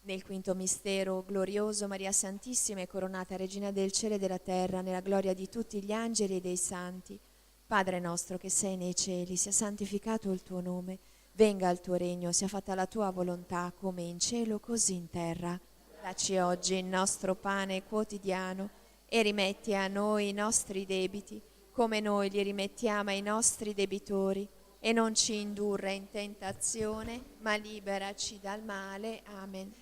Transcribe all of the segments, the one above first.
Nel quinto mistero glorioso, Maria Santissima è coronata Regina del cielo e della terra, nella gloria di tutti gli angeli e dei santi. Padre nostro che sei nei cieli, sia santificato il tuo nome, venga il tuo regno, sia fatta la tua volontà, come in cielo così in terra. Dacci oggi il nostro pane quotidiano e rimetti a noi i nostri debiti, come noi li rimettiamo ai nostri debitori, e non ci indurre in tentazione, ma liberaci dal male. Amen.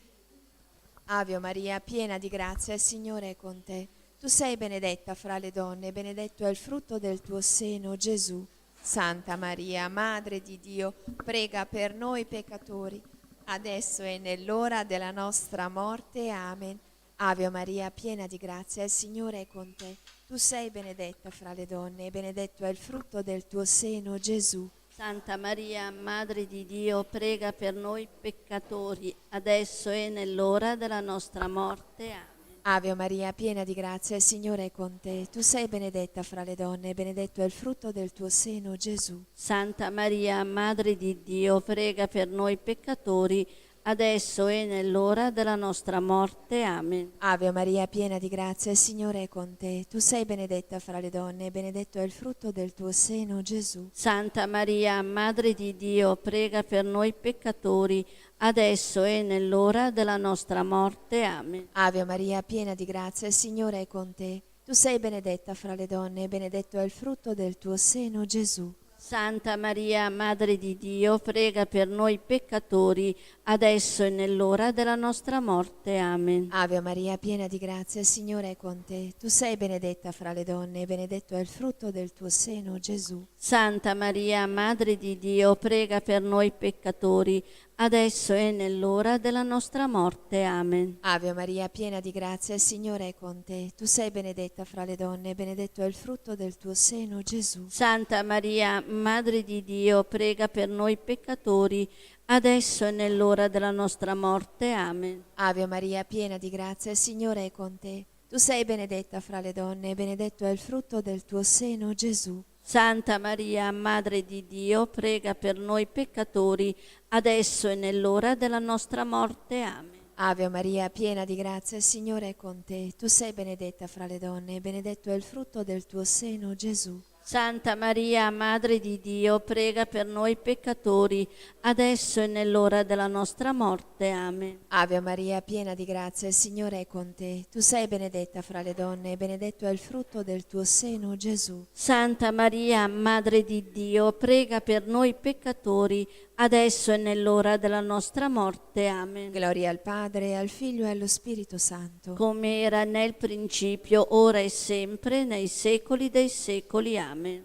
Ave Maria, piena di grazia, il Signore è con te. Tu sei benedetta fra le donne, e benedetto è il frutto del tuo seno, Gesù. Santa Maria, Madre di Dio, prega per noi peccatori, adesso e nell'ora della nostra morte. Amen. Ave Maria, piena di grazia, il Signore è con te. Tu sei benedetta fra le donne, e benedetto è il frutto del tuo seno, Gesù. Santa Maria, Madre di Dio, prega per noi peccatori, adesso e nell'ora della nostra morte. Amen. Ave Maria, piena di grazia, il Signore è con te. Tu sei benedetta fra le donne, e benedetto è il frutto del tuo seno, Gesù. Santa Maria, Madre di Dio, prega per noi peccatori, adesso e nell'ora della nostra morte. Amen. Ave Maria, piena di grazia, il Signore è con te. Tu sei benedetta fra le donne, e benedetto è il frutto del tuo seno, Gesù. Santa Maria, Madre di Dio, prega per noi peccatori, adesso e nell'ora della nostra morte. Amen. Ave Maria, piena di grazia, il Signore è con te. Tu sei benedetta fra le donne, e benedetto è il frutto del tuo seno, Gesù. Santa Maria, Madre di Dio, prega per noi peccatori, adesso e nell'ora della nostra morte. Amen. Ave Maria, piena di grazia, il Signore è con te. Tu sei benedetta fra le donne, e benedetto è il frutto del tuo seno, Gesù. Santa Maria, Madre di Dio, prega per noi peccatori, adesso e nell'ora della nostra morte. Amen. Ave Maria, piena di grazia, il Signore è con te. Tu sei benedetta fra le donne, e benedetto è il frutto del tuo seno, Gesù. Santa Maria, Madre di Dio, prega per noi peccatori, adesso e nell'ora della nostra morte. Amen. Ave Maria, piena di grazia, il Signore è con te. Tu sei benedetta fra le donne, e benedetto è il frutto del tuo seno, Gesù. Santa Maria, Madre di Dio, prega per noi peccatori, adesso e nell'ora della nostra morte. Amen. Ave Maria, piena di grazia, il Signore è con te. Tu sei benedetta fra le donne, e benedetto è il frutto del tuo seno, Gesù. Santa Maria, Madre di Dio, prega per noi peccatori, adesso e nell'ora della nostra morte. Amen. Ave Maria, piena di grazia, il Signore è con te. Tu sei benedetta fra le donne, e benedetto è il frutto del tuo seno, Gesù. Santa Maria, Madre di Dio, prega per noi peccatori, adesso e nell'ora della nostra morte. Amen. Gloria al Padre, al Figlio e allo Spirito Santo. Come era nel principio, ora e sempre, nei secoli dei secoli. Amen.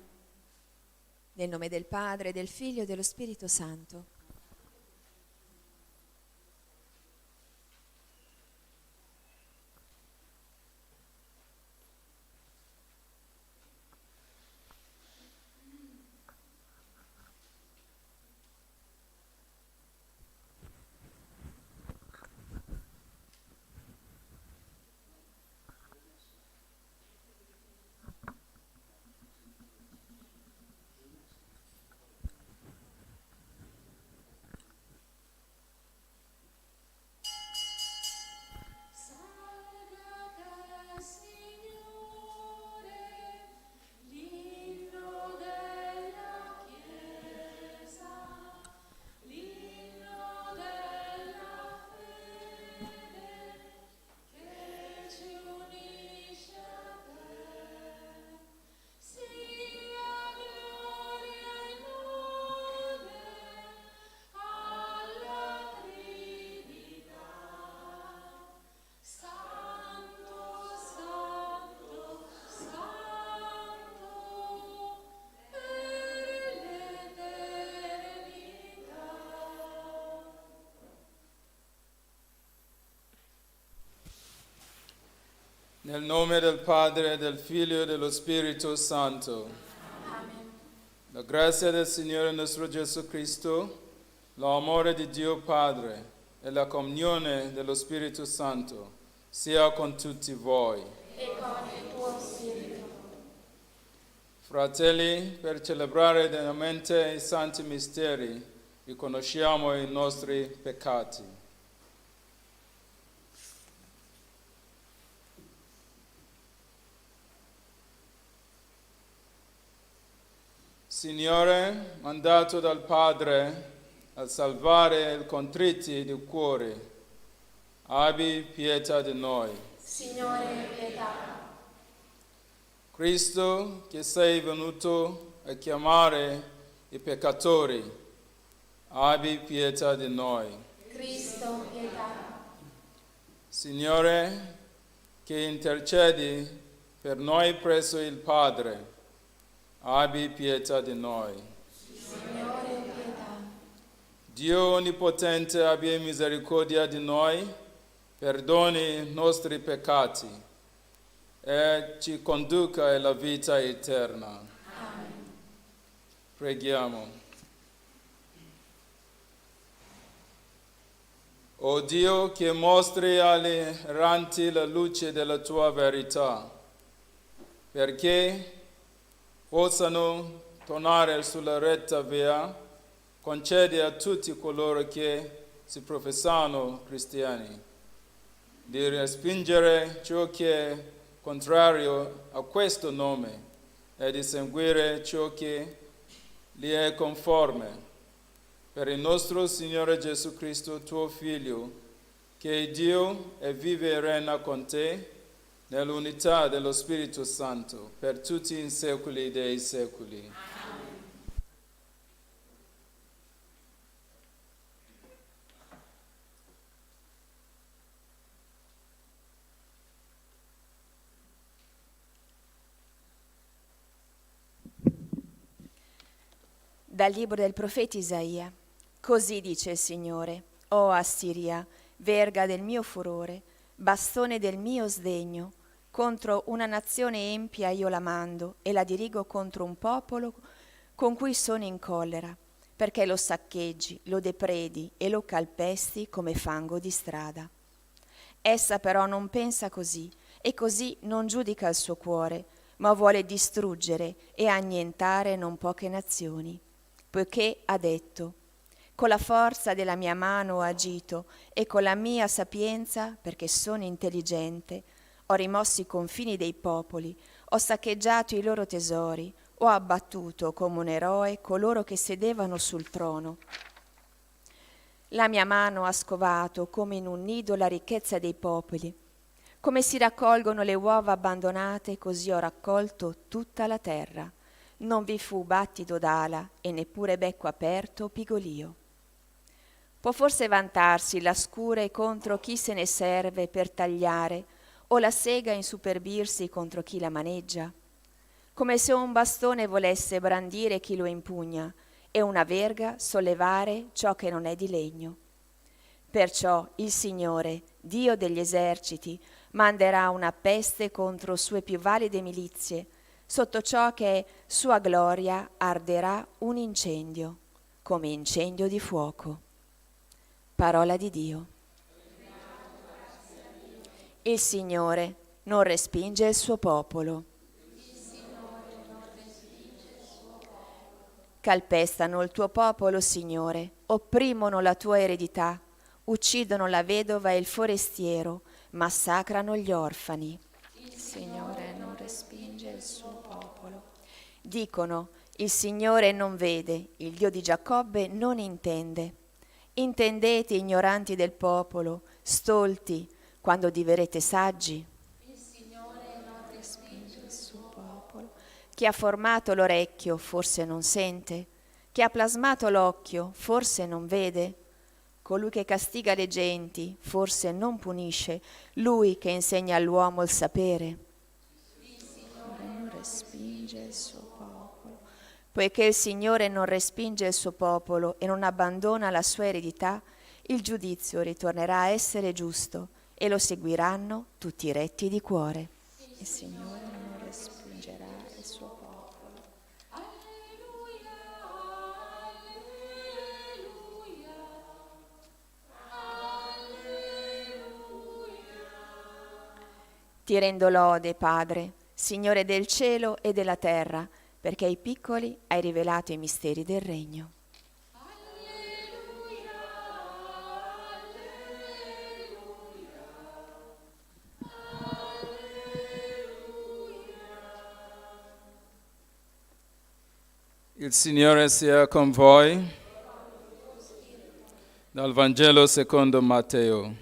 Nel nome del Padre, del Figlio e dello Spirito Santo. Nel nome del Padre, del Figlio e dello Spirito Santo. Amen. La grazia del Signore nostro Gesù Cristo, l'amore di Dio Padre e la comunione dello Spirito Santo sia con tutti voi. E con il tuo Spirito. Fratelli, per celebrare degnamente i santi misteri, riconosciamo i nostri peccati. Signore, mandato dal Padre a salvare i contritti di cuore, abbi pietà di noi. Signore, pietà. Cristo, che sei venuto a chiamare i peccatori, abbi pietà di noi. Cristo, pietà. Signore, che intercedi per noi presso il Padre, abbi pietà di noi. Signore, pietà. Dio Onnipotente, abbia misericordia di noi, perdoni i nostri peccati e ci conduca alla vita eterna. Amen. Preghiamo. O Dio, che mostri agli erranti la luce della tua verità, perché possano tornare sulla retta via, concedi a tutti coloro che si professano cristiani di respingere ciò che è contrario a questo nome e di seguire ciò che gli è conforme. Per il nostro Signore Gesù Cristo, tuo Figlio, che è Dio e vive e regna con te nell'unità dello Spirito Santo, per tutti i secoli dei secoli. Dal libro del profeta Isaia. Così dice il Signore: O Assiria, verga del mio furore, bastone del mio sdegno, contro una nazione empia io la mando e la dirigo contro un popolo con cui sono in collera, perché lo saccheggi, lo depredi e lo calpesti come fango di strada. Essa però non pensa così, e così non giudica il suo cuore, ma vuole distruggere e annientare non poche nazioni. Poiché ha detto: con la forza della mia mano ho agito e con la mia sapienza, perché sono intelligente, ho rimosso i confini dei popoli, ho saccheggiato i loro tesori, ho abbattuto come un eroe coloro che sedevano sul trono. La mia mano ha scovato come in un nido la ricchezza dei popoli. Come si raccolgono le uova abbandonate, così ho raccolto tutta la terra. Non vi fu battito d'ala e neppure becco aperto o pigolio. Può forse vantarsi la scure contro chi se ne serve per tagliare, o la sega insuperbirsi contro chi la maneggia? Come se un bastone volesse brandire chi lo impugna, e una verga sollevare ciò che non è di legno. Perciò il Signore, Dio degli eserciti, manderà una peste contro sue più valide milizie, sotto ciò che è sua gloria arderà un incendio, come incendio di fuoco. Parola di Dio. Il Signore non respinge il suo popolo. Calpestano il tuo popolo, Signore, opprimono la tua eredità, uccidono la vedova e il forestiero, massacrano gli orfani. Il Signore non respinge il suo popolo. Dicono: il Signore non vede, il Dio di Giacobbe non intende. Intendete, ignoranti del popolo, stolti, quando diverrete saggi? Il Signore non respinge il suo popolo. Chi ha formato l'orecchio forse non sente, chi ha plasmato l'occhio forse non vede. Colui che castiga le genti forse non punisce, lui che insegna all'uomo il sapere. Il Signore non respinge il suo popolo. Poiché il Signore non respinge il suo popolo e non abbandona la sua eredità, il giudizio ritornerà a essere giusto e lo seguiranno tutti i retti di cuore. Il Signore non respingerà il suo popolo. Alleluia, alleluia, alleluia. Ti rendo lode, Padre, Signore del cielo e della terra, perché ai piccoli hai rivelato i misteri del regno. Il Signore sia con voi. Dal Vangelo secondo Matteo.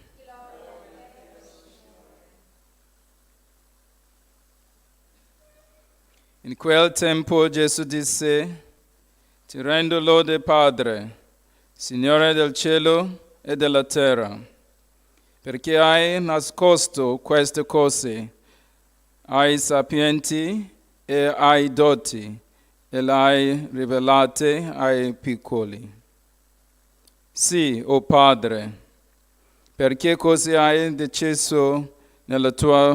In quel tempo Gesù disse: Ti rendo lode, Padre, Signore del cielo e della terra, perché hai nascosto queste cose ai sapienti e ai dotti e le hai rivelate ai piccoli. Sì, o Padre, perché così hai deciso nella tua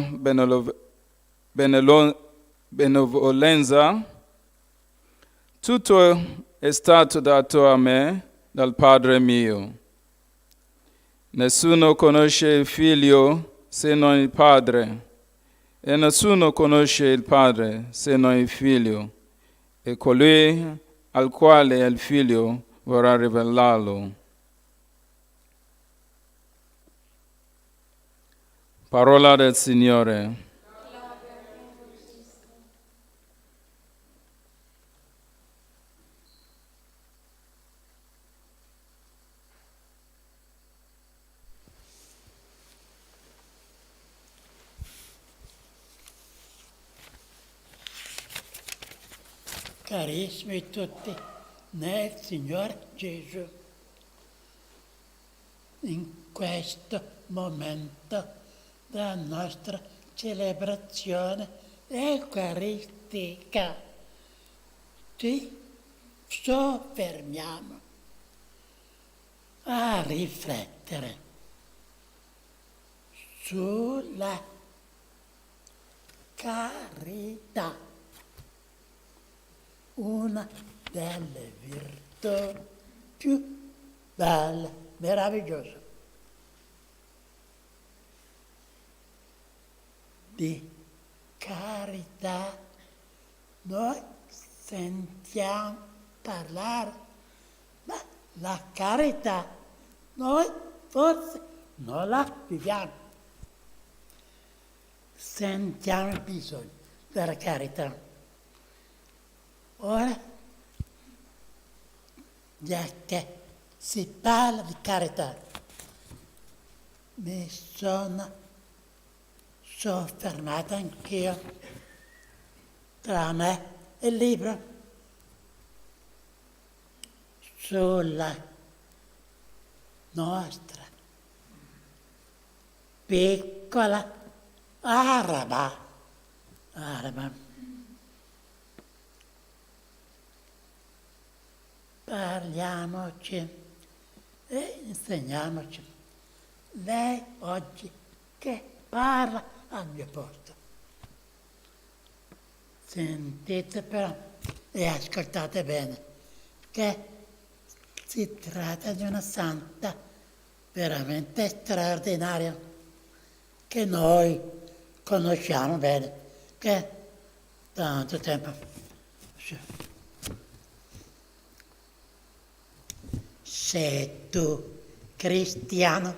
benevolenza. Tutto è stato dato a me dal Padre mio. Nessuno conosce il Figlio se non il Padre, e nessuno conosce il Padre se non il Figlio, e colui al quale il Figlio vorrà rivelarlo. Parola del Signore. Carissimi tutti nel Signore Gesù, in questo momento della nostra celebrazione eucaristica ci soffermiamo a riflettere sulla carità, una delle virtù più belle, meravigliose. Di carità noi sentiamo parlare, ma la carità noi forse non la viviamo. Sentiamo il bisogno della carità. Ora, già che si parla di carità, mi sono soffermato anch'io tra me e il libro sulla nostra piccola araba. Parliamoci e insegniamoci. Lei oggi che parla al mio posto. Sentite però e ascoltate bene che si tratta di una santa veramente straordinaria che noi conosciamo bene, che tanto tempo. Se tu, cristiano,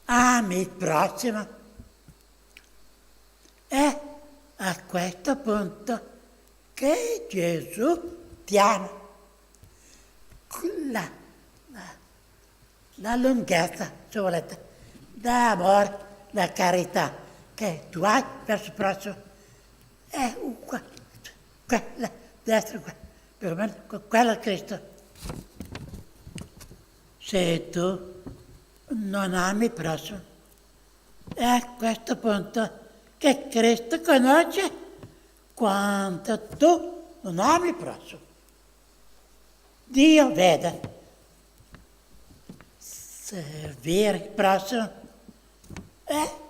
ami il prossimo, è a questo punto che Gesù ti ama. La lunghezza, se volete, d'amore, la carità che tu hai verso il prossimo è quella destra, più o meno quella di Cristo. Se tu non ami il prossimo, è a questo punto che Cristo conosce quanto tu non ami il prossimo. Dio vede. Servire il prossimo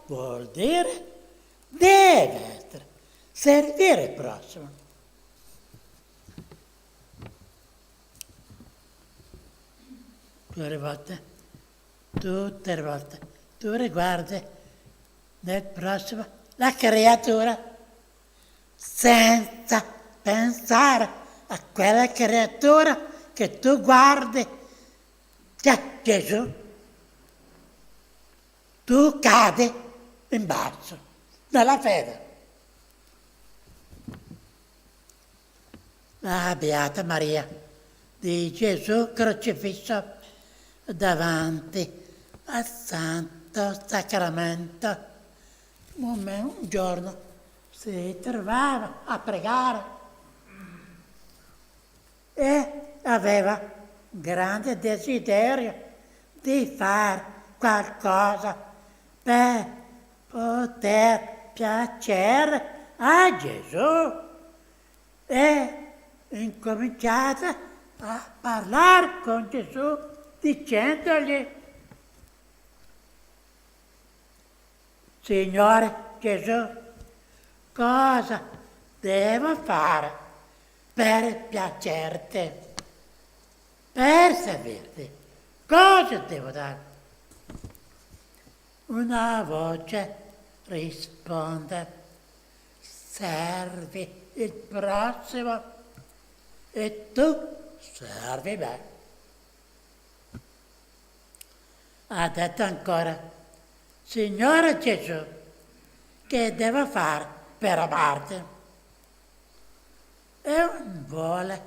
vuol dire, deve essere, servire il prossimo. Tutte le volte, tu riguardi nel prossimo la creatura senza pensare a quella creatura che tu guardi, che Gesù, tu cadi in basso nella fede. la Beata Maria di Gesù crocifisso davanti al Santo Sacramento. Un giorno si trovava a pregare e aveva grande desiderio di fare qualcosa per poter piacere a Gesù e incominciate a parlare con Gesù dicendogli: Signore Gesù, cosa devo fare per piacerti, per servirti? Cosa devo dare? Una voce risponde: servi il prossimo e tu servi me. Ha detto ancora: Signore Gesù, che devo fare per amarti? E vuole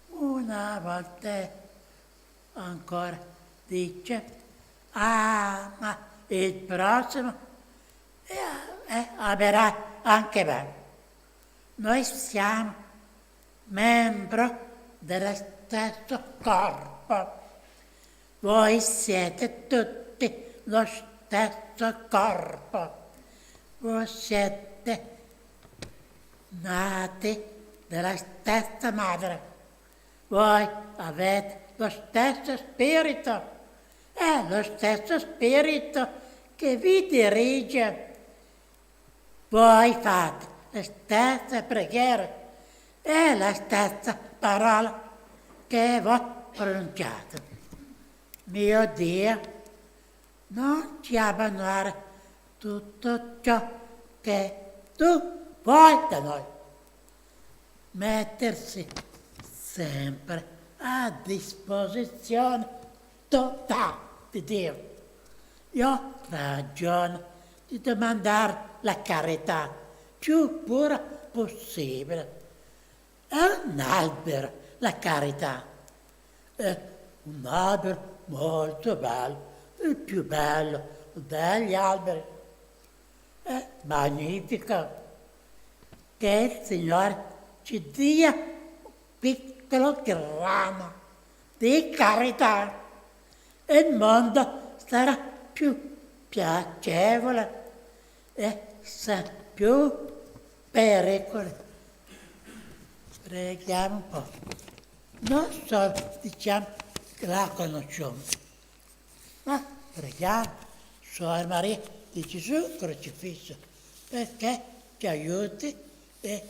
una volta ancora dice: ama il prossimo e amerai anche me. Noi siamo membro dello stesso corpo. Voi siete tutti lo stesso corpo. Voi siete nati dalla stessa madre. Voi avete lo stesso spirito. È lo stesso spirito che vi dirige. Voi fate le stesse preghiere e la stessa parola che voi pronunciate. Mio Dio, non ci abbandonare tutto ciò che tu vuoi da noi. Mettersi sempre a disposizione totale di Dio. Io ho ragione di domandare la carità più pura possibile. È un albero la carità, è un albero molto bello, il più bello degli alberi. È magnifico. Che il Signore ci dia un piccolo grano di carità e il mondo sarà più piacevole e senza più pericoli. Preghiamo un po'. Non solo diciamo che la conosciamo, ma preghiamo Suor Maria di Gesù crocifisso perché ci aiuti e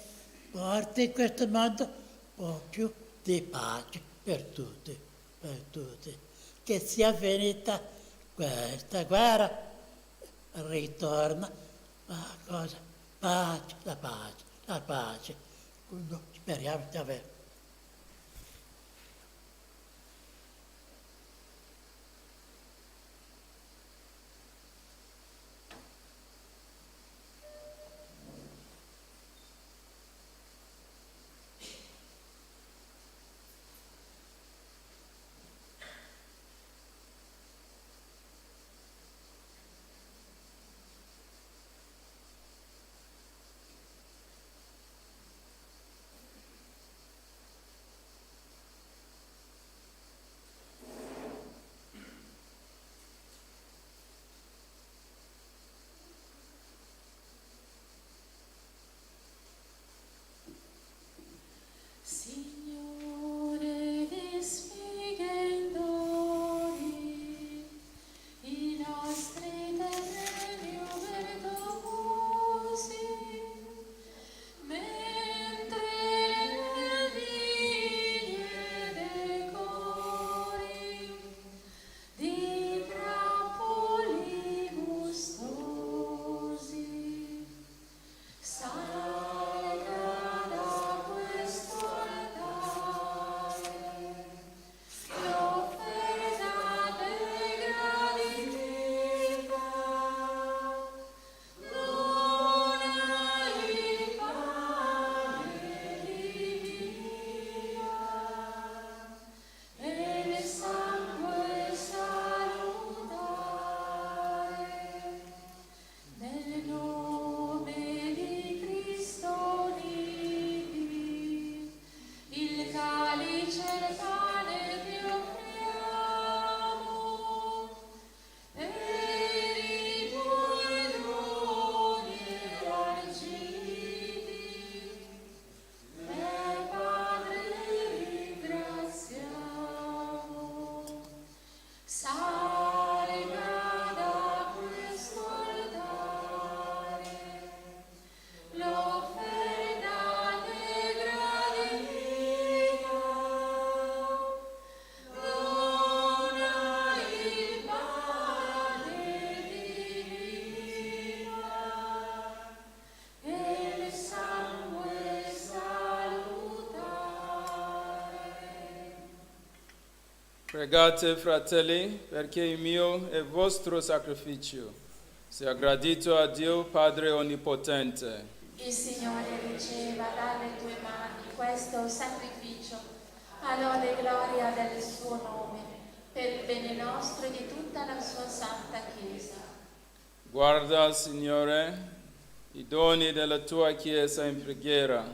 porti in questo mondo un po' più di pace per tutti, per tutti. Che sia finita questa guerra, ritorna la cosa, pace, la pace, la pace. Noi speriamo di avere. Pregate, fratelli, perché il mio e vostro sacrificio sia gradito a Dio Padre Onnipotente. Il Signore riceva dalle tue mani questo sacrificio, a lode e gloria del suo nome, per il bene nostro e di tutta la sua santa Chiesa. Guarda, Signore, i doni della tua Chiesa in preghiera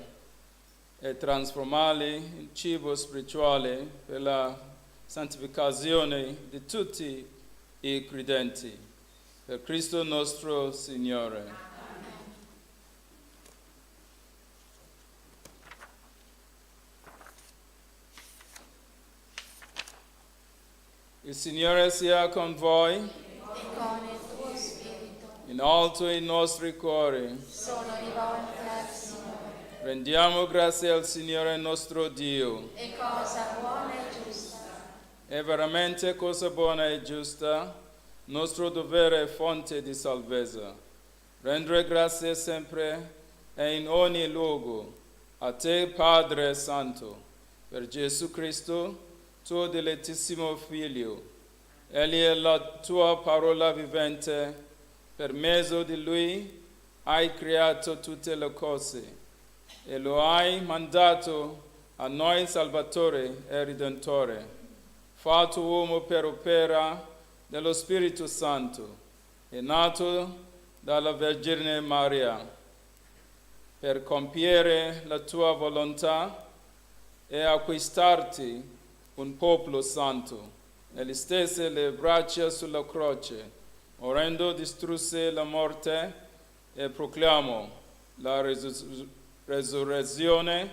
e trasformarli in cibo spirituale per la santificazione di tutti i credenti. Per Cristo nostro Signore. Il Signore sia con voi. E con il tuo spirito In alto i nostri cuori. sono rivolti al Signore. Rendiamo grazie al Signore nostro Dio. E cosa buona e giusta, È veramente cosa buona e giusta, nostro dovere e fonte di salvezza. Rendere grazie sempre e in ogni luogo a te, Padre Santo, per Gesù Cristo, tuo dilettissimo Figlio. Egli è la tua parola vivente, per mezzo di Lui hai creato tutte le cose e lo hai mandato a noi Salvatore e Redentore, fatto uomo per opera dello Spirito Santo, è nato dalla Vergine Maria, per compiere la tua volontà e acquistarti un popolo santo. Egli stesse le braccia sulla croce, morendo distrusse la morte e proclamò la resurrezione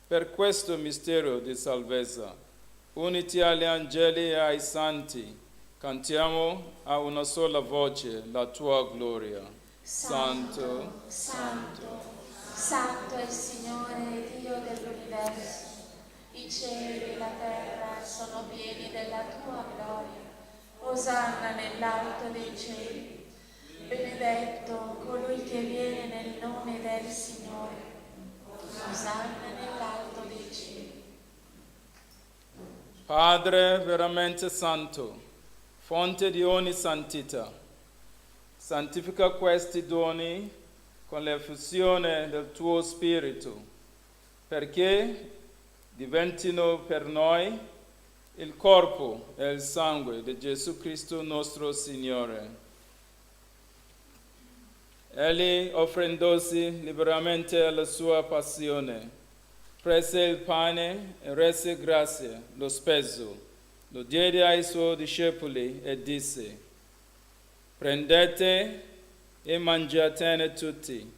per questo mistero di salvezza. Uniti agli angeli e ai santi, cantiamo a una sola voce la tua gloria. Santo, Santo, Santo è il Signore, Dio dell'universo. I cieli e la terra sono pieni della tua gloria. Osanna nell'alto dei cieli. Benedetto colui che viene nel nome del Signore. Osanna nell'alto dei cieli. Padre veramente santo, fonte di ogni santità, santifica questi doni con l'effusione del tuo Spirito, perché diventino per noi il corpo e il sangue di Gesù Cristo nostro Signore. Egli, offrendosi liberamente alla sua passione, prese il pane e rese grazie, lo speso, lo diede ai suoi discepoli e disse: prendete e mangiatene tutti,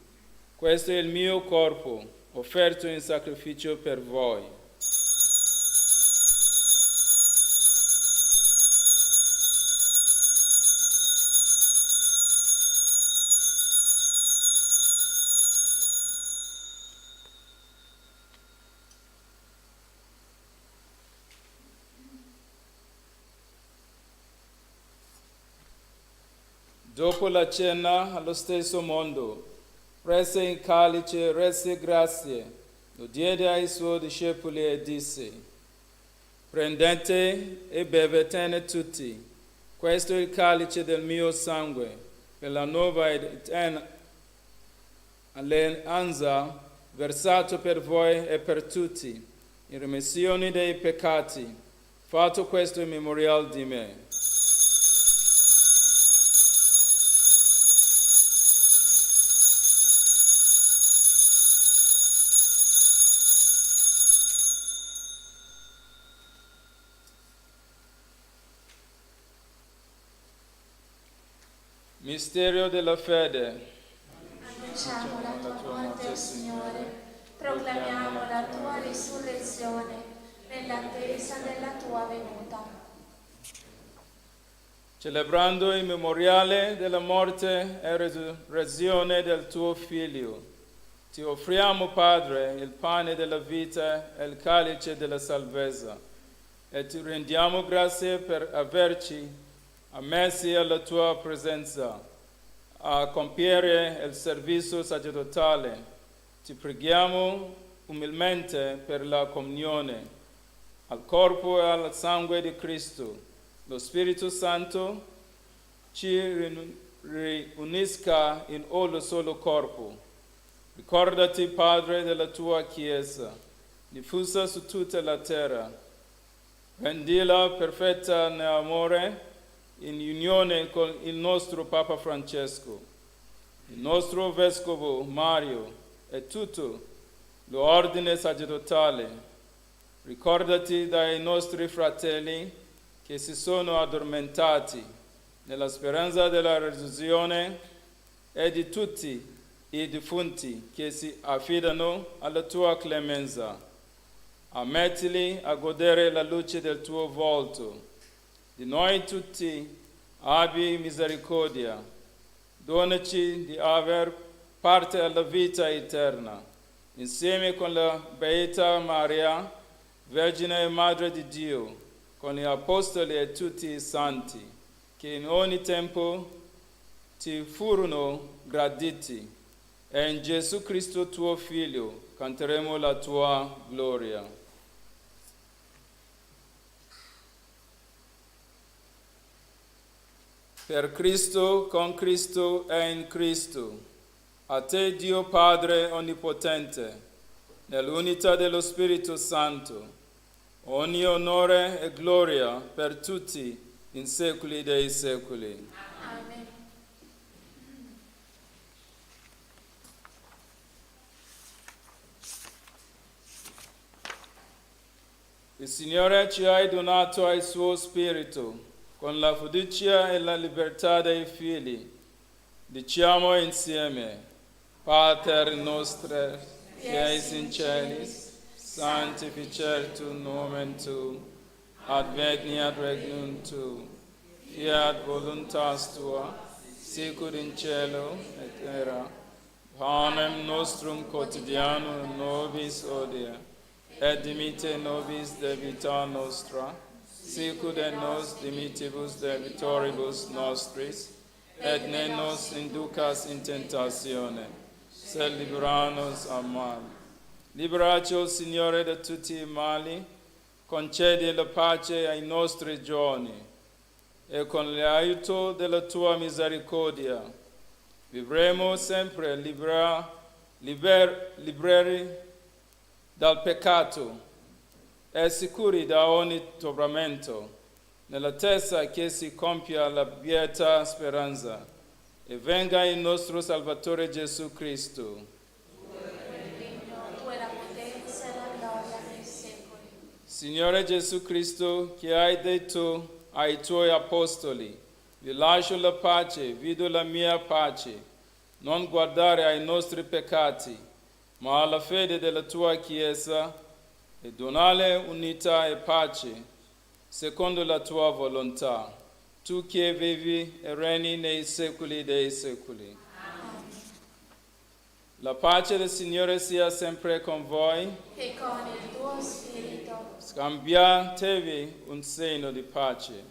questo è il mio corpo, offerto in sacrificio per voi. Dopo la cena, allo stesso modo, prese il calice, rese grazie, lo diede ai suoi discepoli e disse: prendete e bevetene tutti, questo è il calice del mio sangue, per la nuova ed eterna alleanza, versato per voi e per tutti, in remissione dei peccati. Fatto questo in memorial di me. Mistero della fede. Annunciamo la tua morte, Signore, proclamiamo la tua risurrezione nell'attesa della tua venuta. Celebrando il memoriale della morte e resurrezione del tuo Figlio, ti offriamo, Padre, il pane della vita e il calice della salvezza, e ti rendiamo grazie per averci ammessi alla tua presenza a compiere il servizio sacerdotale. Ti preghiamo umilmente per la comunione, al corpo e al sangue di Cristo. Lo Spirito Santo ci riunisca in un solo corpo. Ricordati, Padre, della tua Chiesa, diffusa su tutta la terra. Rendila perfetta nell'amore, in unione con il nostro Papa Francesco, il nostro Vescovo Mario e tutto l'ordine sacerdotale. Ricordati dai nostri fratelli che si sono addormentati nella speranza della risurrezione e di tutti i defunti che si affidano alla tua clemenza. Ammettili a godere la luce del tuo volto. Di noi tutti abbi misericordia. Donaci di aver parte alla vita eterna, insieme con la Beata Maria, Vergine e Madre di Dio, con gli Apostoli e tutti i Santi, che in ogni tempo ti furono graditi, e in Gesù Cristo tuo Figlio canteremo la tua gloria. Per Cristo, con Cristo e in Cristo, a te Dio Padre Onnipotente, nell'unità dello Spirito Santo, ogni onore e gloria per tutti in secoli dei secoli. Amen. Il Signore ci ha donato il suo Spirito, con la fiducia e la libertà dei figli. Diciamo insieme: Pater noster, qui es in celis, sanctificetur nomen tu, adveniat regnum tu, fiat voluntas tua, sicut in cielo et terra. Panem nostrum quotidianum nobis hodie, et dimitte nobis debita nostra, sicut et nos dimittivus debitoribus nostris, et ne nos inducas in tentatione, sed libera nos a mal. Liberaci, o Signore, da tutti i mali, concedi la pace ai nostri giorni, e con l'aiuto della tua misericordia vivremo sempre liberi dal peccato e sicuri da ogni tormento, nell'attesa che si compia la beata speranza e venga il nostro Salvatore Gesù Cristo. Tu è la potenza e la gloria nei secoli. Signore Gesù Cristo, che hai detto ai tuoi apostoli: vi lascio la pace, vi do la mia pace, non guardare ai nostri peccati, ma alla fede della tua Chiesa, e donale unità e pace, secondo la tua volontà, tu che vivi e regni nei secoli dei secoli. Amen. La pace del Signore sia sempre con voi. E con il tuo spirito. Scambiatevi un segno di pace.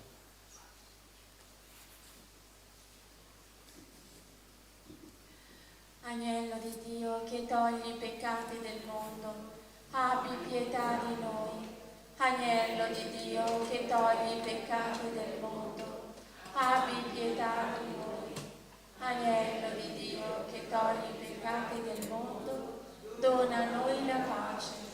Agnello di Dio che togli i peccati del mondo, abbi pietà di noi. Agnello di Dio che togli i peccati del mondo, abbi pietà di noi. Agnello di Dio che togli i peccati del mondo, dona a noi la pace.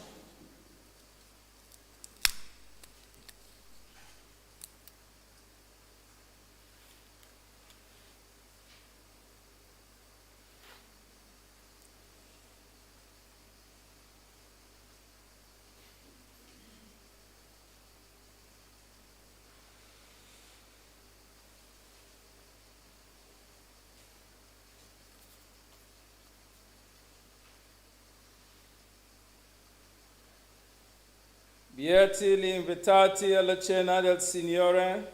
Beati gli invitati alla cena del Signore,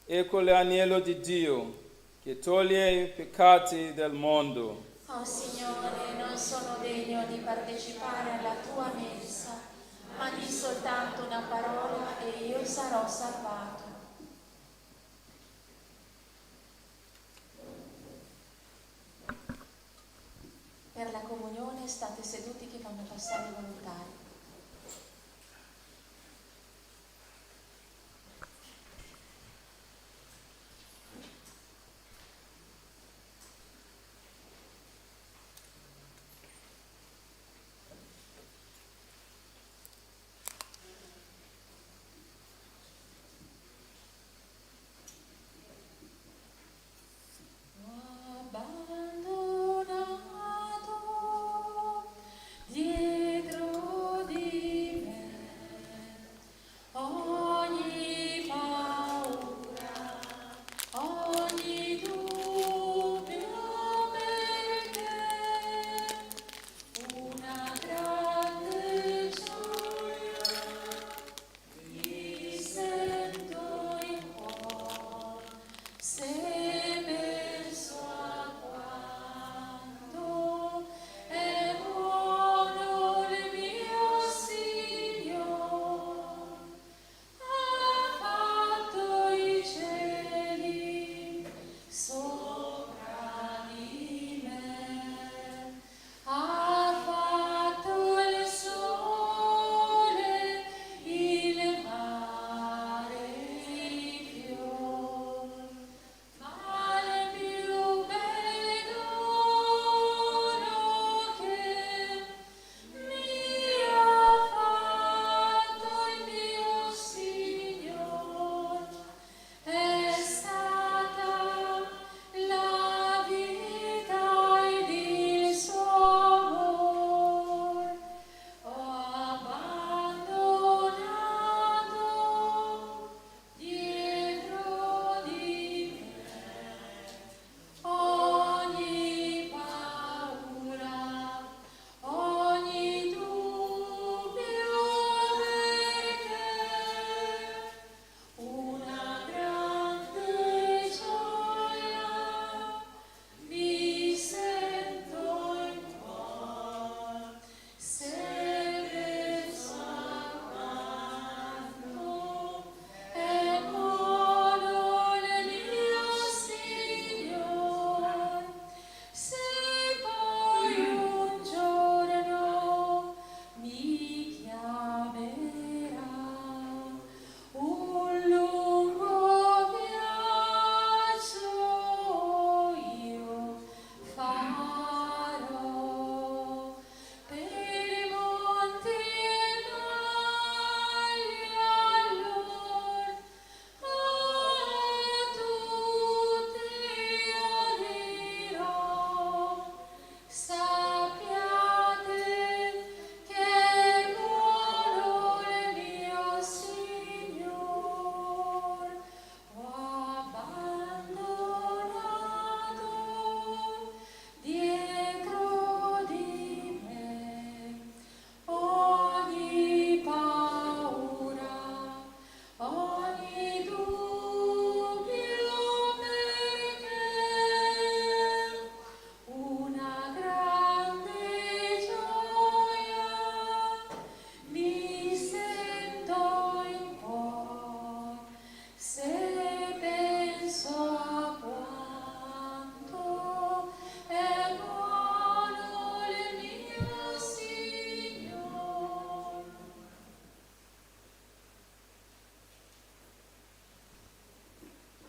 ecco l'agnello di Dio che toglie i peccati del mondo. Oh Signore, non sono degno di partecipare alla tua mensa, ma di soltanto una parola e io sarò salvato. Per la comunione state seduti che fanno passare i volontari.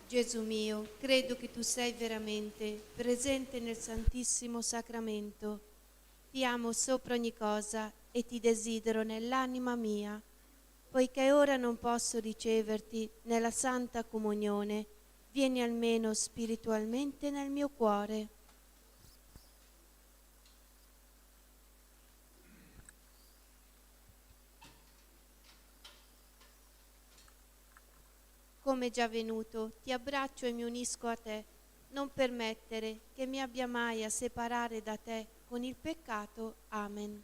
Gesù mio, credo che tu sei veramente presente nel Santissimo Sacramento. Ti amo sopra ogni cosa e ti desidero nell'anima mia. Poiché ora non posso riceverti nella Santa Comunione, vieni almeno spiritualmente nel mio cuore. Come già venuto, ti abbraccio e mi unisco a te. Non permettere che mi abbia mai a separare da te con il peccato. Amen.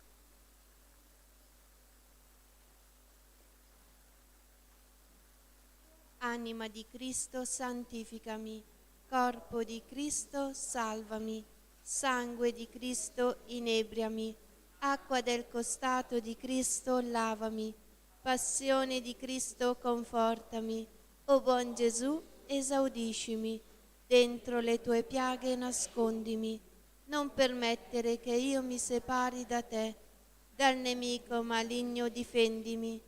Anima di Cristo, santificami. Corpo di Cristo, salvami. Sangue di Cristo, inebriami. Acqua del costato di Cristo, lavami. Passione di Cristo, confortami. O buon Gesù, esaudiscimi, dentro le tue piaghe nascondimi, non permettere che io mi separi da te, dal nemico maligno difendimi,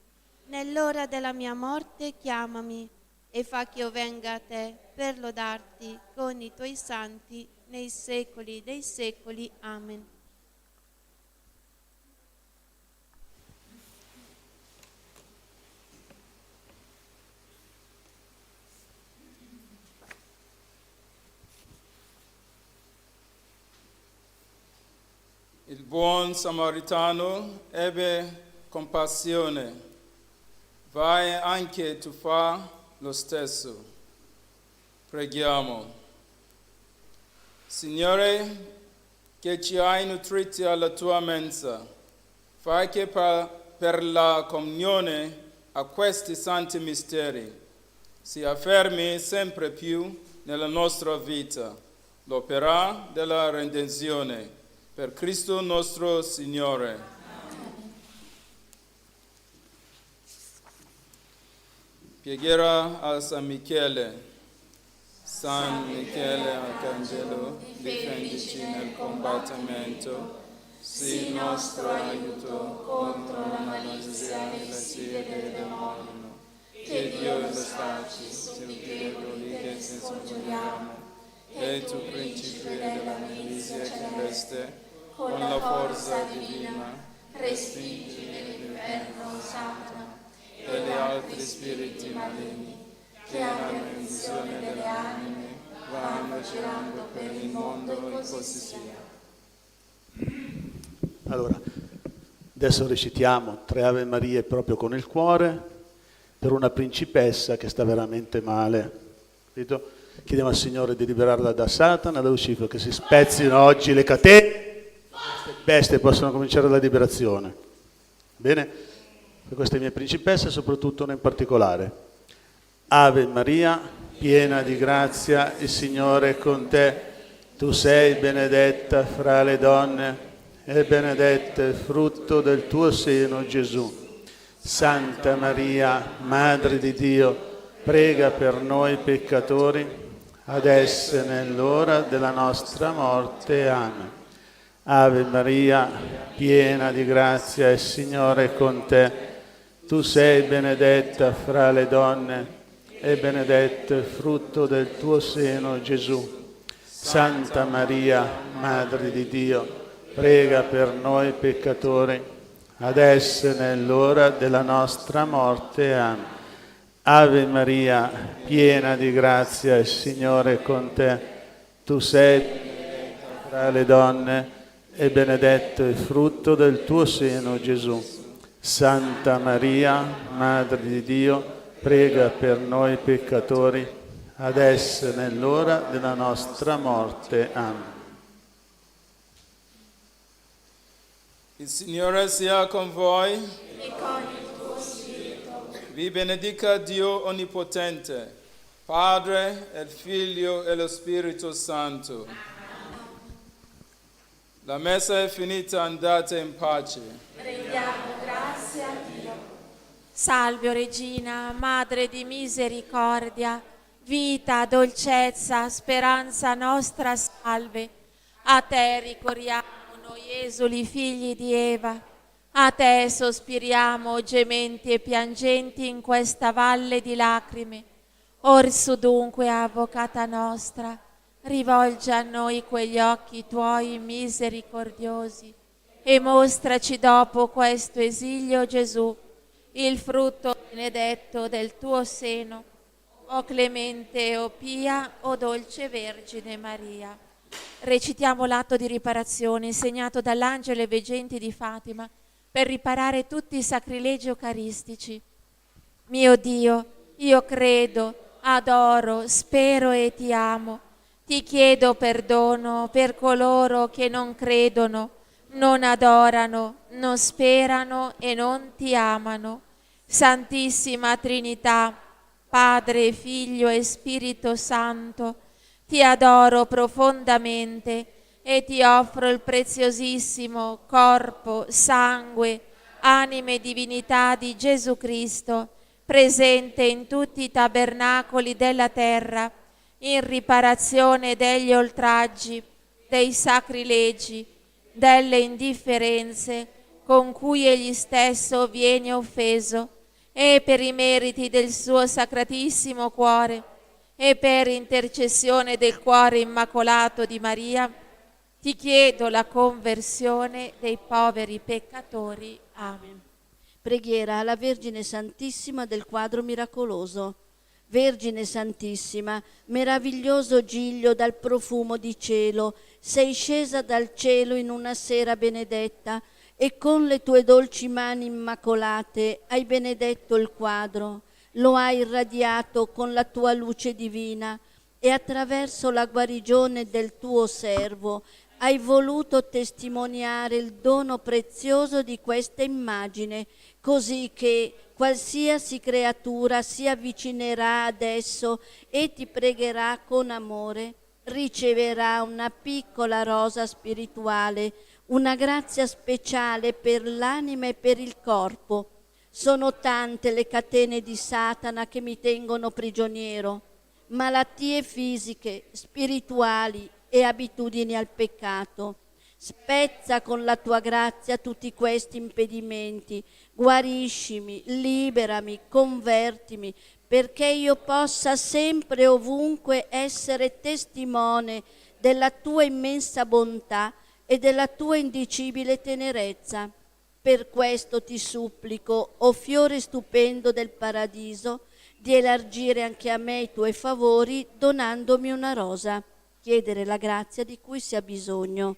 nell'ora della mia morte chiamami e fa che io venga a te per lodarti con i tuoi santi nei secoli dei secoli. Amen. Il buon Samaritano ebbe compassione. Vai anche tu fa lo stesso. Preghiamo. Signore, che ci hai nutriti alla tua mensa, fai che per la comunione a questi santi misteri si affermi sempre più nella nostra vita l'opera della redenzione. Per Cristo nostro Signore. Preghiera a San Michele. San Michele Arcangelo, difendici nel combattimento, sii nostro aiuto contro la malizia e la sia del demonio. Che Dio lo staci, sul Dio che senza giuriamo, e tu principe della milizia celeste, con la forza divina, respingi nell'inferno Satana e gli altri spiriti maligni che hanno visione delle anime, vanno girando per il mondo e così sia. Allora, adesso recitiamo 3 Ave Marie proprio con il cuore per una principessa che sta veramente male. Capito? Chiediamo al Signore di liberarla da Satana, da Lucifero, che si spezzino oggi le catene. Bestie possono cominciare la liberazione. Bene? Per queste mie principesse, soprattutto una in particolare. Ave Maria, piena di grazia, il Signore è con te. Tu sei benedetta fra le donne e benedetto è il frutto del tuo seno, Gesù. Santa Maria, Madre di Dio, prega per noi peccatori, adesso e nell'ora della nostra morte. Amen. Ave Maria, piena di grazia, il Signore è con te. Tu sei benedetta fra le donne e benedetto è il frutto del tuo seno, Gesù. Santa Maria, Madre di Dio, prega per noi peccatori, adesso e nell'ora della nostra morte. Amen. Ave Maria, piena di grazia, il Signore è con te. Tu sei benedetta fra le donne e benedetto è il frutto del tuo seno, Gesù. Santa Maria, Madre di Dio, prega per noi peccatori, adesso e nell'ora della nostra morte. Amen. Il Signore sia con voi. E con il tuo spirito. Vi benedica Dio Onnipotente, Padre, il Figlio e lo Spirito Santo. La messa è finita, andate in pace. Rendiamo grazie a Dio. Salve, o Regina, Madre di misericordia, vita, dolcezza, speranza nostra, salve. A te ricorriamo noi esuli figli di Eva, a te sospiriamo gementi e piangenti in questa valle di lacrime. Orsu dunque, Avvocata nostra, rivolgi a noi quegli occhi tuoi misericordiosi e mostraci dopo questo esilio Gesù, il frutto benedetto del tuo seno, o clemente, o pia, o dolce Vergine Maria. Recitiamo l'atto di riparazione insegnato dall'angelo ai veggenti di Fatima per riparare tutti i sacrilegi eucaristici. Mio Dio, io credo, adoro, spero e ti amo. Ti chiedo perdono per coloro che non credono, non adorano, non sperano e non ti amano. Santissima Trinità, Padre, Figlio e Spirito Santo, ti adoro profondamente e ti offro il preziosissimo corpo, sangue, anima e divinità di Gesù Cristo, presente in tutti i tabernacoli della terra, in riparazione degli oltraggi, dei sacrilegi, delle indifferenze con cui egli stesso viene offeso, e per i meriti del suo sacratissimo cuore, e per intercessione del cuore immacolato di Maria, ti chiedo la conversione dei poveri peccatori. Amen. Preghiera alla Vergine Santissima del quadro miracoloso. Vergine Santissima, meraviglioso giglio dal profumo di cielo, sei scesa dal cielo in una sera benedetta e con le tue dolci mani immacolate hai benedetto il quadro, lo hai irradiato con la tua luce divina e attraverso la guarigione del tuo servo hai voluto testimoniare il dono prezioso di questa immagine, così che qualsiasi creatura si avvicinerà ad esso e ti pregherà con amore, riceverà una piccola rosa spirituale, una grazia speciale per l'anima e per il corpo. Sono tante le catene di Satana che mi tengono prigioniero, malattie fisiche, spirituali e abitudini al peccato. Spezza con la tua grazia tutti questi impedimenti, guariscimi, liberami, convertimi, perché io possa sempre e ovunque essere testimone della tua immensa bontà e della tua indicibile tenerezza. Per questo ti supplico, o fiore stupendo del paradiso, di elargire anche a me i tuoi favori donandomi una rosa, chiedere la grazia di cui si ha bisogno.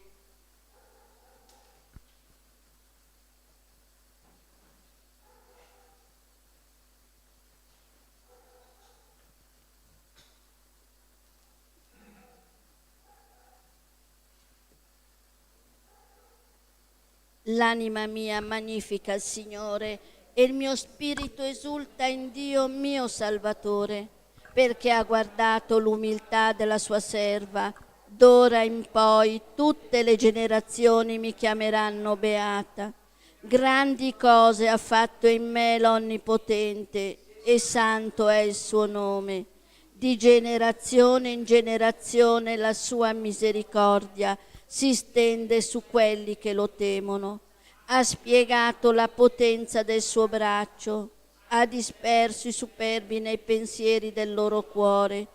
L'anima mia magnifica il Signore e il mio spirito esulta in Dio mio Salvatore, perché ha guardato l'umiltà della sua serva. D'ora in poi tutte le generazioni mi chiameranno beata. Grandi cose ha fatto in me l'Onnipotente e santo è il suo nome. Di generazione in generazione la sua misericordia si stende su quelli che lo temono. Ha spiegato la potenza del suo braccio, ha disperso i superbi nei pensieri del loro cuore,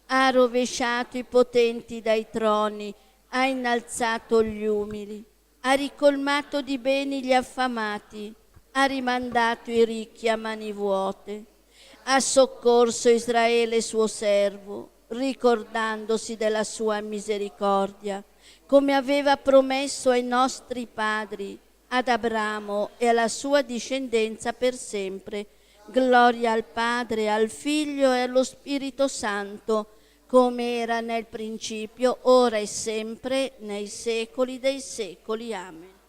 ha rovesciato i potenti dai troni, ha innalzato gli umili, ha ricolmato di beni gli affamati, ha rimandato i ricchi a mani vuote, ha soccorso Israele suo servo, ricordandosi della sua misericordia, come aveva promesso ai nostri padri, ad Abramo e alla sua discendenza per sempre. Gloria al Padre, al Figlio e allo Spirito Santo, come era nel principio, ora e sempre, nei secoli dei secoli. Amen.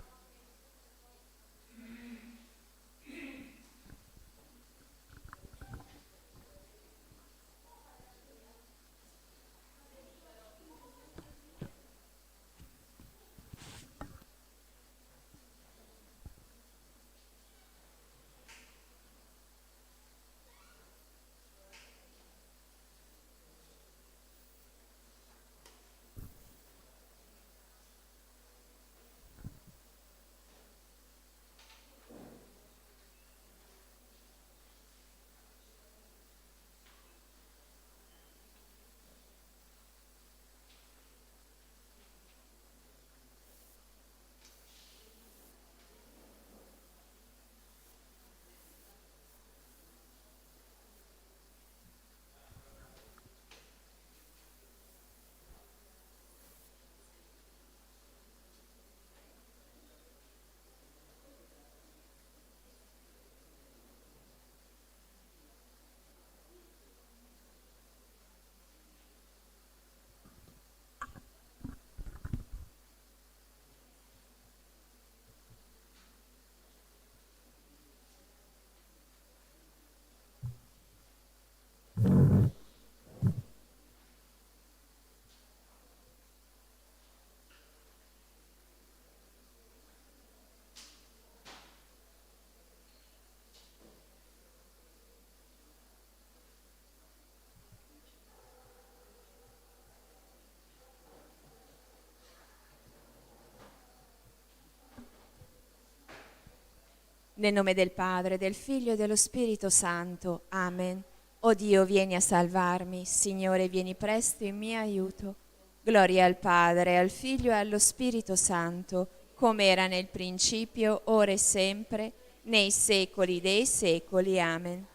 Nel nome del Padre, del Figlio e dello Spirito Santo. Amen. O Dio, vieni a salvarmi. Signore, vieni presto in mio aiuto. Gloria al Padre, al Figlio e allo Spirito Santo, come era nel principio, ora e sempre, nei secoli dei secoli. Amen.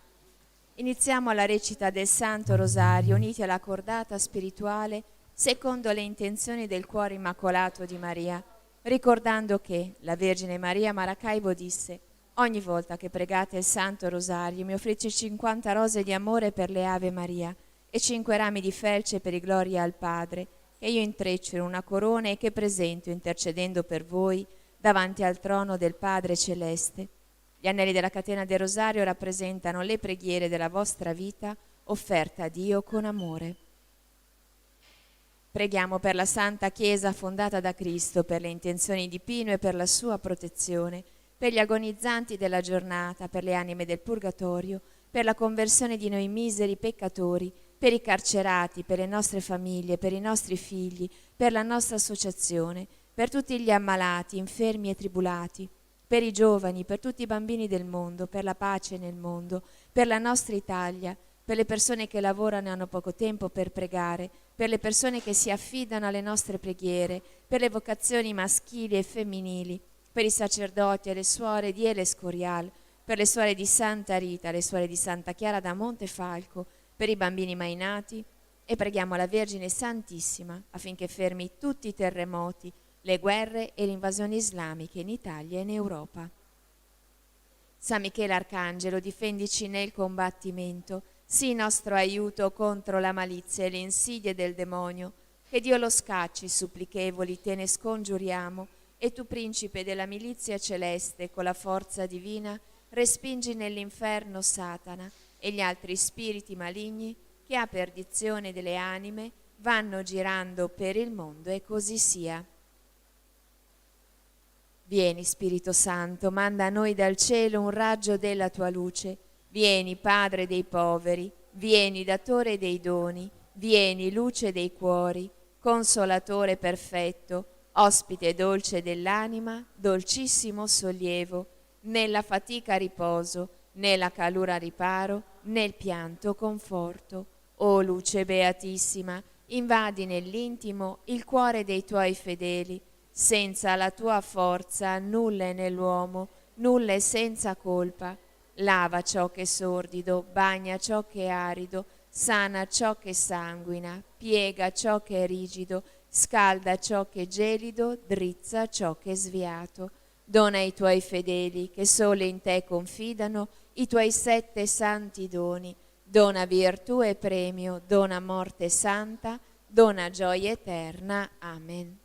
Iniziamo la recita del Santo Rosario, uniti alla cordata spirituale, secondo le intenzioni del cuore immacolato di Maria, ricordando che la Vergine Maria a Maracaibo disse: ogni volta che pregate il Santo Rosario mi offrite 50 rose di amore per le Ave Maria e 5 rami di felce per i gloria al Padre, che io intreccio in una corona e che presento intercedendo per voi davanti al trono del Padre Celeste. Gli anelli della catena del Rosario rappresentano le preghiere della vostra vita offerta a Dio con amore. Preghiamo per la Santa Chiesa fondata da Cristo, per le intenzioni di Pino e per la sua protezione, per gli agonizzanti della giornata, per le anime del Purgatorio, per la conversione di noi miseri peccatori, per i carcerati, per le nostre famiglie, per i nostri figli, per la nostra associazione, per tutti gli ammalati, infermi e tribulati, per i giovani, per tutti i bambini del mondo, per la pace nel mondo, per la nostra Italia, per le persone che lavorano e hanno poco tempo per pregare, per le persone che si affidano alle nostre preghiere, per le vocazioni maschili e femminili, per i sacerdoti e le suore di El Escorial, per le suore di Santa Rita, le suore di Santa Chiara da Montefalco, per i bambini mai nati, e preghiamo la Vergine Santissima affinché fermi tutti i terremoti, le guerre e le invasioni islamiche in Italia e in Europa. San Michele Arcangelo, difendici nel combattimento, sii nostro aiuto contro la malizia e le insidie del demonio, che Dio lo scacci, supplichevoli, te ne scongiuriamo, e tu, principe della milizia celeste, con la forza divina, respingi nell'inferno Satana e gli altri spiriti maligni che a perdizione delle anime vanno girando per il mondo, e così sia. Vieni, Spirito Santo, manda a noi dal cielo un raggio della tua luce. Vieni, Padre dei poveri, vieni, Datore dei doni, vieni, luce dei cuori, Consolatore perfetto, ospite dolce dell'anima, dolcissimo sollievo, nella fatica riposo, nella calura riparo, nel pianto conforto. O luce beatissima, invadi nell'intimo il cuore dei tuoi fedeli. Senza la tua forza nulla è nell'uomo, nulla è senza colpa. Lava ciò che è sordido, bagna ciò che è arido, sana ciò che sanguina, piega ciò che è rigido, scalda ciò che è gelido, drizza ciò che è sviato. Dona ai tuoi fedeli, che solo in te confidano, i tuoi 7 santi doni. Dona virtù e premio, dona morte santa, dona gioia eterna. Amen.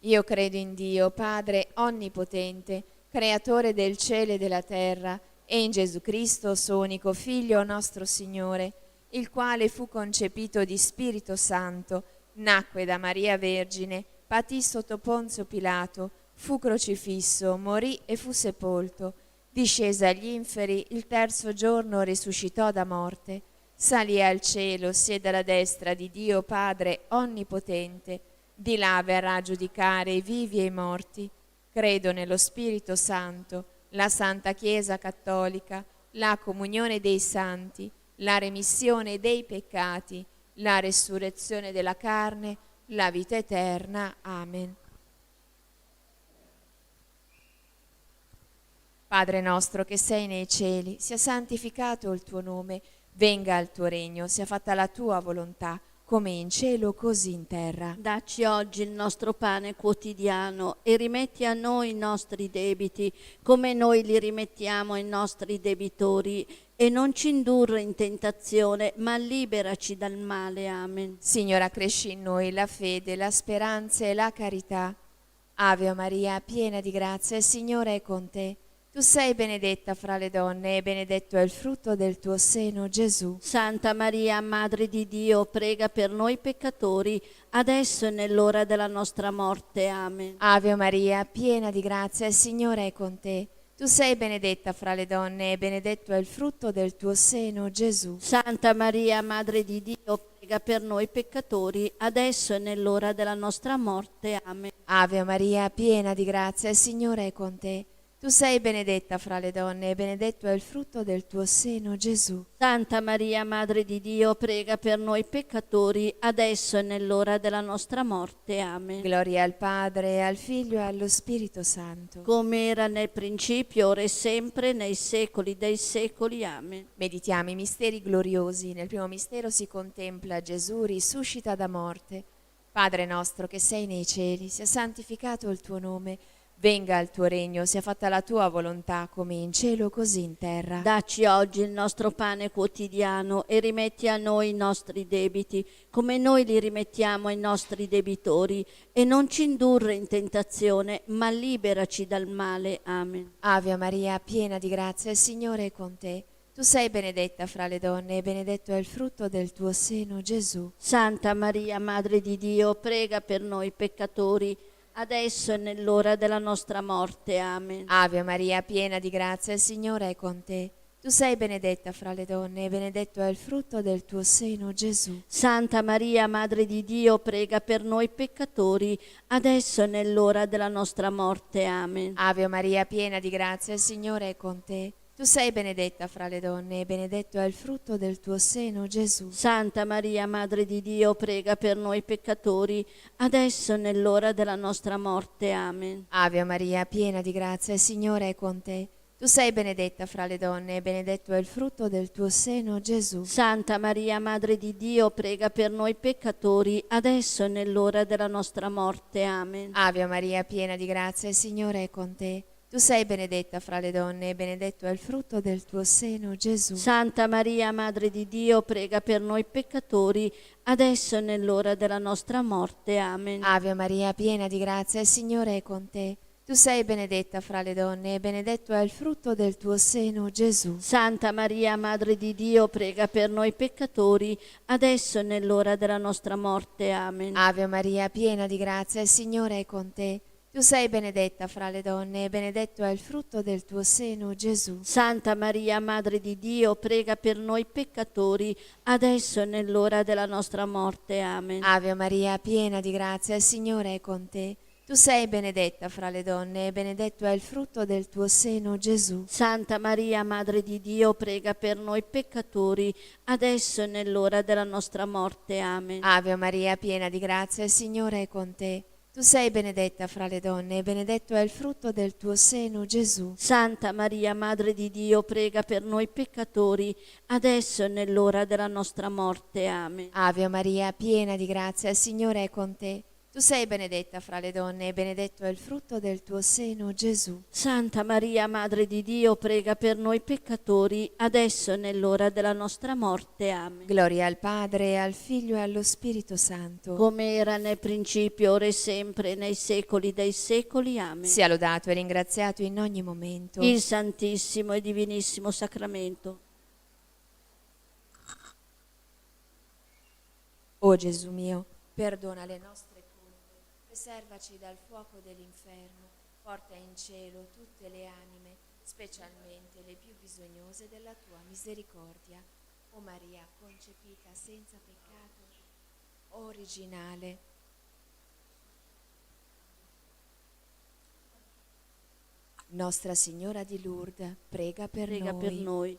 Io credo in Dio, Padre onnipotente, creatore del cielo e della terra, e in Gesù Cristo, suo unico Figlio, nostro Signore, il quale fu concepito di Spirito Santo, nacque da Maria Vergine, patì sotto Ponzio Pilato, fu crocifisso, morì e fu sepolto, discese agli inferi, il terzo giorno risuscitò da morte, salì al cielo, siede alla destra di Dio Padre onnipotente, di là verrà a giudicare i vivi e i morti. Credo nello Spirito Santo, la Santa Chiesa Cattolica, la comunione dei santi, la remissione dei peccati, la resurrezione della carne, la vita eterna. Amen. Padre nostro che sei nei cieli, sia santificato il tuo nome, venga il tuo regno, sia fatta la tua volontà, come in cielo così in terra. Dacci oggi il nostro pane quotidiano e rimetti a noi i nostri debiti, come noi li rimettiamo ai nostri debitori, e non ci indurre in tentazione, ma liberaci dal male. Amen. Signora, cresci in noi la fede, la speranza e la carità. Ave Maria, piena di grazia, il Signore è con te. Tu sei benedetta fra le donne e benedetto è il frutto del tuo seno, Gesù. Santa Maria, Madre di Dio, prega per noi peccatori, adesso e nell'ora della nostra morte. Amen. Ave Maria, piena di grazia, il Signore è con te. Tu sei benedetta fra le donne e benedetto è il frutto del tuo seno, Gesù. Santa Maria, Madre di Dio, prega per noi peccatori, adesso e nell'ora della nostra morte. Amen. Ave Maria, piena di grazia, il Signore è con te. Tu sei benedetta fra le donne e benedetto è il frutto del tuo seno, Gesù. Santa Maria, Madre di Dio, prega per noi peccatori, adesso e nell'ora della nostra morte. Amen. Gloria al Padre, al Figlio e allo Spirito Santo. Come era nel principio, ora e sempre, nei secoli dei secoli. Amen. Meditiamo i misteri gloriosi. Nel primo mistero si contempla Gesù risuscita da morte. Padre nostro che sei nei cieli, sia santificato il tuo nome. Venga il tuo regno, sia fatta la tua volontà come in cielo così in terra. Dacci oggi il nostro pane quotidiano e rimetti a noi i nostri debiti, come noi li rimettiamo ai nostri debitori, e non ci indurre in tentazione, ma liberaci dal male. Amen. Ave Maria, piena di grazia, il Signore è con te. Tu sei benedetta fra le donne e benedetto è il frutto del tuo seno, Gesù. Santa Maria, Madre di Dio, prega per noi peccatori, adesso e nell'ora della nostra morte. Amen. Ave Maria, piena di grazia, il Signore è con te. Tu sei benedetta fra le donne e benedetto è il frutto del tuo seno, Gesù. Santa Maria, Madre di Dio, prega per noi peccatori, adesso e nell'ora della nostra morte. Amen. Ave Maria, piena di grazia, il Signore è con te. Tu sei benedetta fra le donne e benedetto è il frutto del tuo seno, Gesù. Santa Maria, Madre di Dio, prega per noi peccatori, adesso e nell'ora della nostra morte. Amen. Ave Maria, piena di grazia, il Signore è con te. Tu sei benedetta fra le donne e benedetto è il frutto del tuo seno, Gesù. Santa Maria, Madre di Dio, prega per noi peccatori, adesso e nell'ora della nostra morte. Amen. Ave Maria, piena di grazia, il Signore è con te. Tu sei benedetta fra le donne e benedetto è il frutto del tuo seno, Gesù. Santa Maria, Madre di Dio, prega per noi peccatori, adesso e nell'ora della nostra morte. Amen. Ave Maria, piena di grazia, il Signore è con te. Tu sei benedetta fra le donne e benedetto è il frutto del tuo seno, Gesù. Santa Maria, Madre di Dio, prega per noi peccatori, adesso e nell'ora della nostra morte. Amen. Ave Maria, piena di grazia, il Signore è con te. Tu sei benedetta fra le donne e benedetto è il frutto del tuo seno, Gesù. Santa Maria, Madre di Dio, prega per noi peccatori, adesso e nell'ora della nostra morte. Amen. Ave Maria, piena di grazia, il Signore è con te. Tu sei benedetta fra le donne e benedetto è il frutto del tuo seno, Gesù. Santa Maria, Madre di Dio, prega per noi peccatori, adesso e nell'ora della nostra morte. Amen. Ave Maria, piena di grazia, il Signore è con te. Tu sei benedetta fra le donne e benedetto è il frutto del tuo seno, Gesù. Santa Maria, Madre di Dio, prega per noi peccatori, adesso e nell'ora della nostra morte. Amen. Ave Maria, piena di grazia, il Signore è con te. Tu sei benedetta fra le donne e benedetto è il frutto del tuo seno, Gesù. Santa Maria, Madre di Dio, prega per noi peccatori, adesso e nell'ora della nostra morte. Amen. Gloria al Padre, al Figlio e allo Spirito Santo. Come era nel principio, ora e sempre, nei secoli dei secoli. Amen. Sia lodato e ringraziato in ogni momento Il Santissimo e Divinissimo Sacramento. O Gesù mio, perdona le nostre preservaci dal fuoco dell'inferno, porta in cielo tutte le anime, specialmente le più bisognose della tua misericordia. O Maria, concepita senza peccato originale. Nostra Signora di Lourdes, prega per Prega noi. per noi.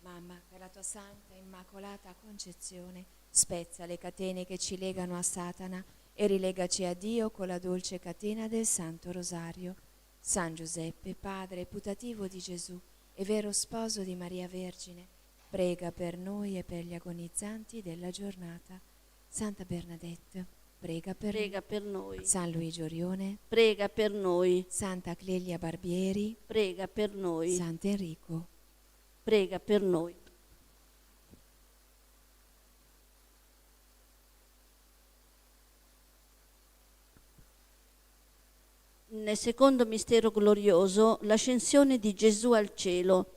Mamma, per la tua santa immacolata concezione, spezza le catene che ci legano a Satana e rilegaci a Dio con la dolce catena del Santo Rosario. San Giuseppe, padre putativo di Gesù e vero sposo di Maria Vergine, prega per noi e per gli agonizzanti della giornata. Santa Bernadette, prega per Prega per noi. San Luigi Orione, Prega per noi. Santa Clelia Barbieri, Prega per noi. Sant'Enrico. Prega per noi. Nel secondo mistero glorioso, l'ascensione di Gesù al cielo.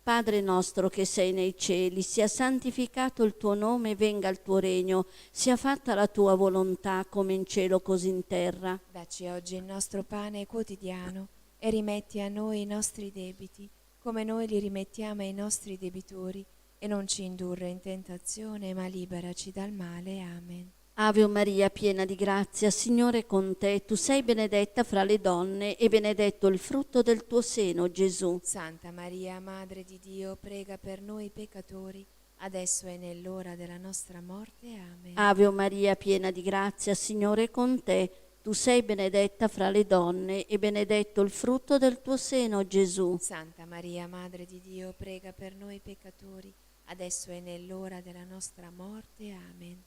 Padre nostro che sei nei cieli, sia santificato il tuo nome, venga il tuo regno, sia fatta la tua volontà come in cielo così in terra. Dacci oggi il nostro pane quotidiano e rimetti a noi i nostri debiti, come noi li rimettiamo ai nostri debitori, e non ci indurre in tentazione, ma liberaci dal male. Amen. Ave Maria, piena di grazia, Signore è con te. Tu sei benedetta fra le donne e benedetto il frutto del tuo seno, Gesù. Santa Maria, Madre di Dio, prega per noi peccatori, adesso e nell'ora della nostra morte. Amen. Ave Maria, piena di grazia, Signore è con te. Tu sei benedetta fra le donne e benedetto il frutto del tuo seno, Gesù. Santa Maria, Madre di Dio, prega per noi peccatori, adesso e nell'ora della nostra morte. Amen.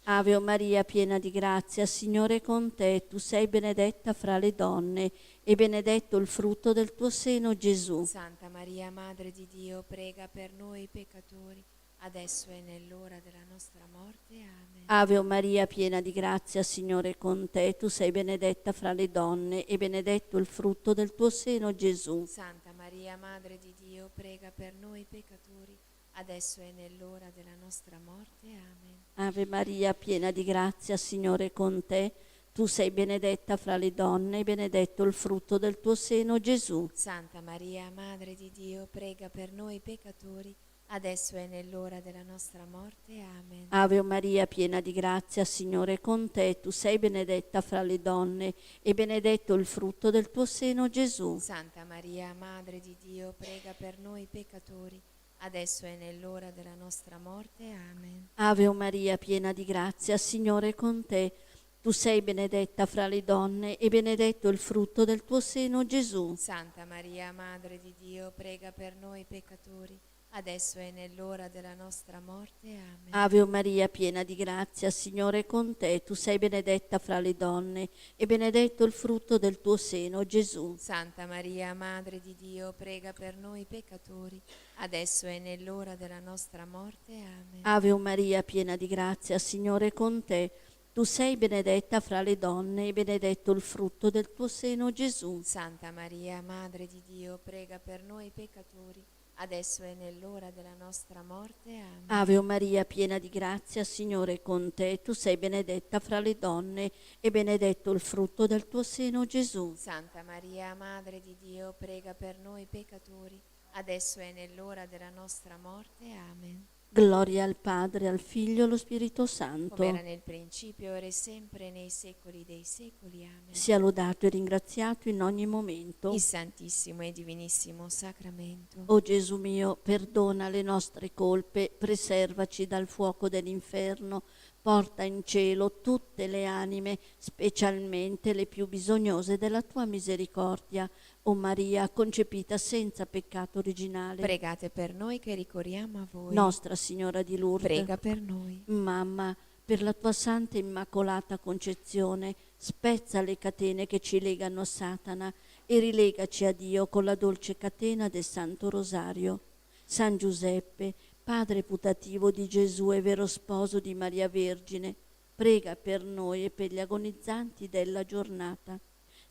Ave Maria, piena di grazia, Signore è con te. Tu sei benedetta fra le donne e benedetto il frutto del tuo seno, Gesù. Santa Maria, Madre di Dio, prega per noi peccatori, adesso e nell'ora della nostra morte. Amen. Ave Maria, piena di grazia, Signore è con te. Tu sei benedetta fra le donne e benedetto il frutto del tuo seno, Gesù. Santa Maria, Madre di Dio, prega per noi peccatori, adesso e nell'ora della nostra morte. Amen. Ave Maria, piena di grazia, Signore è con te. Tu sei benedetta fra le donne e benedetto il frutto del tuo seno, Gesù. Santa Maria, Madre di Dio, prega per noi peccatori, adesso e nell'ora della nostra morte. Amen. Ave Maria, piena di grazia, Signore è con te. Tu sei benedetta fra le donne e benedetto il frutto del tuo seno, Gesù. Santa Maria, Madre di Dio, prega per noi peccatori, adesso e nell'ora della nostra morte. Amen. Ave Maria, piena di grazia, Signore è con te. Tu sei benedetta fra le donne e benedetto il frutto del tuo seno, Gesù. Santa Maria, Madre di Dio, prega per noi peccatori, adesso e nell'ora della nostra morte. Amen. Ave Maria, piena di grazia, Signore è con te. Tu sei benedetta fra le donne e benedetto il frutto del tuo seno, Gesù. Santa Maria, Madre di Dio, prega per noi peccatori, adesso e nell'ora della nostra morte. Amen. Ave Maria, piena di grazia, Signore è con te. Tu sei benedetta fra le donne e benedetto il frutto del tuo seno, Gesù. Santa Maria, Madre di Dio, prega per noi peccatori, adesso e nell'ora della nostra morte. Amen. Ave Maria, piena di grazia, Signore è con te. Tu sei benedetta fra le donne e benedetto il frutto del tuo seno, Gesù. Santa Maria, Madre di Dio, prega per noi peccatori, adesso e nell'ora della nostra morte. Amen. Gloria al Padre, al Figlio e allo Spirito Santo. Come era nel principio, ora e sempre, nei secoli dei secoli. Amen. Sia lodato e ringraziato in ogni momento. Il Santissimo e Divinissimo Sacramento. O Gesù mio, perdona le nostre colpe, preservaci dal fuoco dell'inferno, porta in cielo tutte le anime, specialmente le più bisognose della tua misericordia. O Maria, concepita senza peccato originale. Pregate per noi che ricorriamo a voi. Nostra Signora di Lourdes. Prega per noi. Mamma, per la tua santa e immacolata concezione, spezza le catene che ci legano a Satana e rilegaci a Dio con la dolce catena del Santo Rosario. San Giuseppe, padre putativo di Gesù e vero sposo di Maria Vergine, prega per noi e per gli agonizzanti della giornata.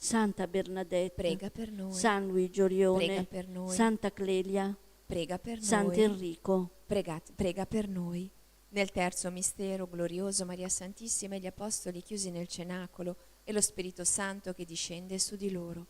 Santa Bernadette, Prega per noi. San Luigi Orione, Prega per noi. Santa Clelia, Prega per noi. Sant'Enrico. Prega per noi. Nel terzo mistero glorioso, Maria Santissima e gli Apostoli chiusi nel cenacolo e lo Spirito Santo che discende su di loro.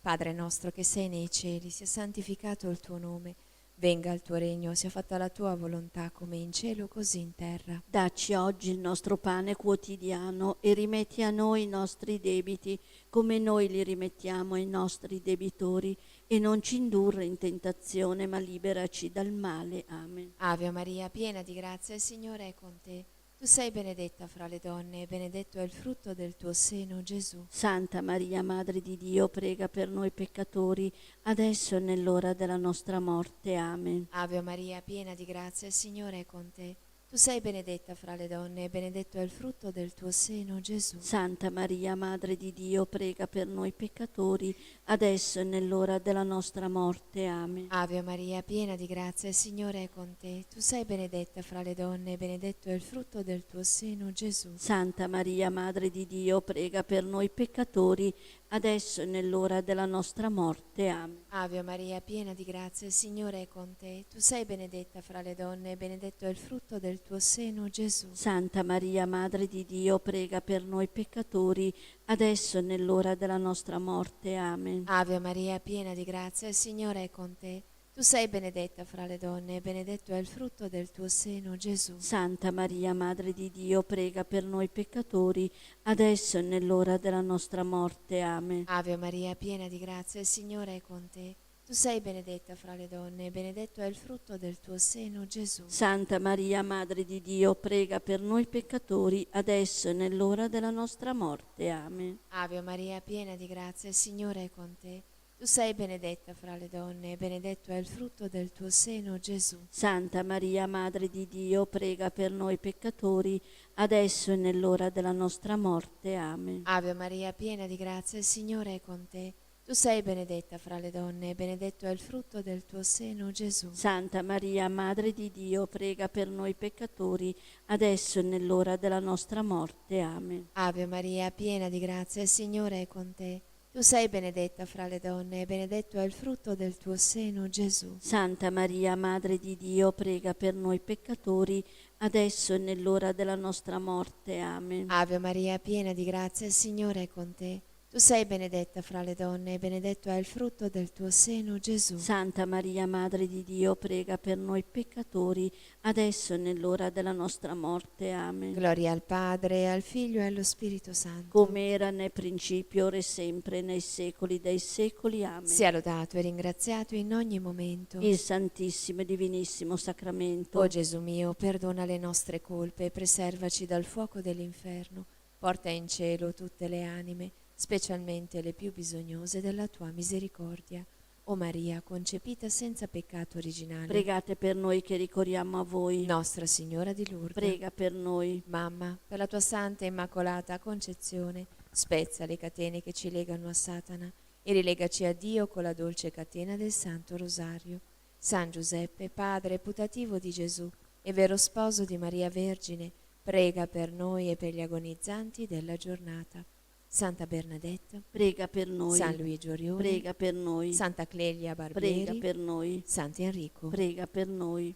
Padre nostro che sei nei cieli, sia santificato il tuo nome. Venga il tuo regno, sia fatta la tua volontà come in cielo così in terra. Dacci oggi il nostro pane quotidiano e rimetti a noi i nostri debiti come noi li rimettiamo ai nostri debitori e non ci indurre in tentazione ma liberaci dal male. Amen. Ave Maria, piena di grazia, il Signore è con te. Tu sei benedetta fra le donne e benedetto è il frutto del tuo seno, Gesù. Santa Maria, Madre di Dio, prega per noi peccatori, adesso e nell'ora della nostra morte. Amen. Ave Maria, piena di grazia, il Signore è con te. Tu sei benedetta fra le donne e benedetto è il frutto del tuo seno, Gesù. Santa Maria, Madre di Dio, prega per noi peccatori, adesso e nell'ora della nostra morte. Amen. Ave Maria, piena di grazia, il Signore è con te. Tu sei benedetta fra le donne e benedetto è il frutto del tuo seno, Gesù. Santa Maria, Madre di Dio, prega per noi peccatori, adesso e nell'ora della nostra morte. Amen. Ave Maria, piena di grazia, il Signore è con te. Tu sei benedetta fra le donne e benedetto è il frutto del tuo seno, Gesù. Santa Maria, Madre di Dio, prega per noi peccatori, adesso e nell'ora della nostra morte. Amen. Ave Maria, piena di grazia, il Signore è con te. Tu sei benedetta fra le donne e benedetto è il frutto del tuo seno, Gesù. Santa Maria, Madre di Dio, prega per noi peccatori, adesso e nell'ora della nostra morte. Amen. Ave Maria, piena di grazia, il Signore è con te. Tu sei benedetta fra le donne e benedetto è il frutto del tuo seno, Gesù. Santa Maria, Madre di Dio, prega per noi peccatori, adesso e nell'ora della nostra morte. Amen. Ave Maria, piena di grazia, il Signore è con te. Tu sei benedetta fra le donne e benedetto è il frutto del tuo seno, Gesù. Santa Maria, Madre di Dio, prega per noi peccatori, adesso e nell'ora della nostra morte. Amen. Ave Maria, piena di grazia, il Signore è con te. Tu sei benedetta fra le donne e benedetto è il frutto del tuo seno, Gesù. Santa Maria, Madre di Dio, prega per noi peccatori, adesso e nell'ora della nostra morte. Amen. Ave Maria, piena di grazia, il Signore è con te. Tu sei benedetta fra le donne e benedetto è il frutto del tuo seno, Gesù. Santa Maria, Madre di Dio, prega per noi peccatori, adesso e nell'ora della nostra morte. Amen. Ave Maria, piena di grazia, il Signore è con te. Tu sei benedetta fra le donne e benedetto è il frutto del tuo seno, Gesù. Santa Maria, Madre di Dio, prega per noi peccatori, adesso e nell'ora della nostra morte. Amen. Gloria al Padre, al Figlio e allo Spirito Santo. Come era nel principio, ora e sempre, nei secoli dei secoli. Amen. Sia lodato e ringraziato in ogni momento. Il Santissimo e Divinissimo Sacramento. O Gesù mio, perdona le nostre colpe e preservaci dal fuoco dell'inferno. Porta in cielo tutte le anime, specialmente le più bisognose della tua misericordia. O Maria, concepita senza peccato originale, Pregate per noi che ricorriamo a voi. Nostra Signora di Lourdes, Prega per noi. Mamma, per la tua santa e immacolata concezione, spezza le catene che ci legano a Satana e rilegaci a Dio con la dolce catena del Santo Rosario. San Giuseppe, padre putativo di Gesù e vero sposo di Maria Vergine, prega per noi e per gli agonizzanti della giornata. Santa Bernadetta, Prega per noi. San Luigi Orione, Prega per noi. Santa Clelia Prega Barbieri, per noi. Sant'Enrico. Prega per noi.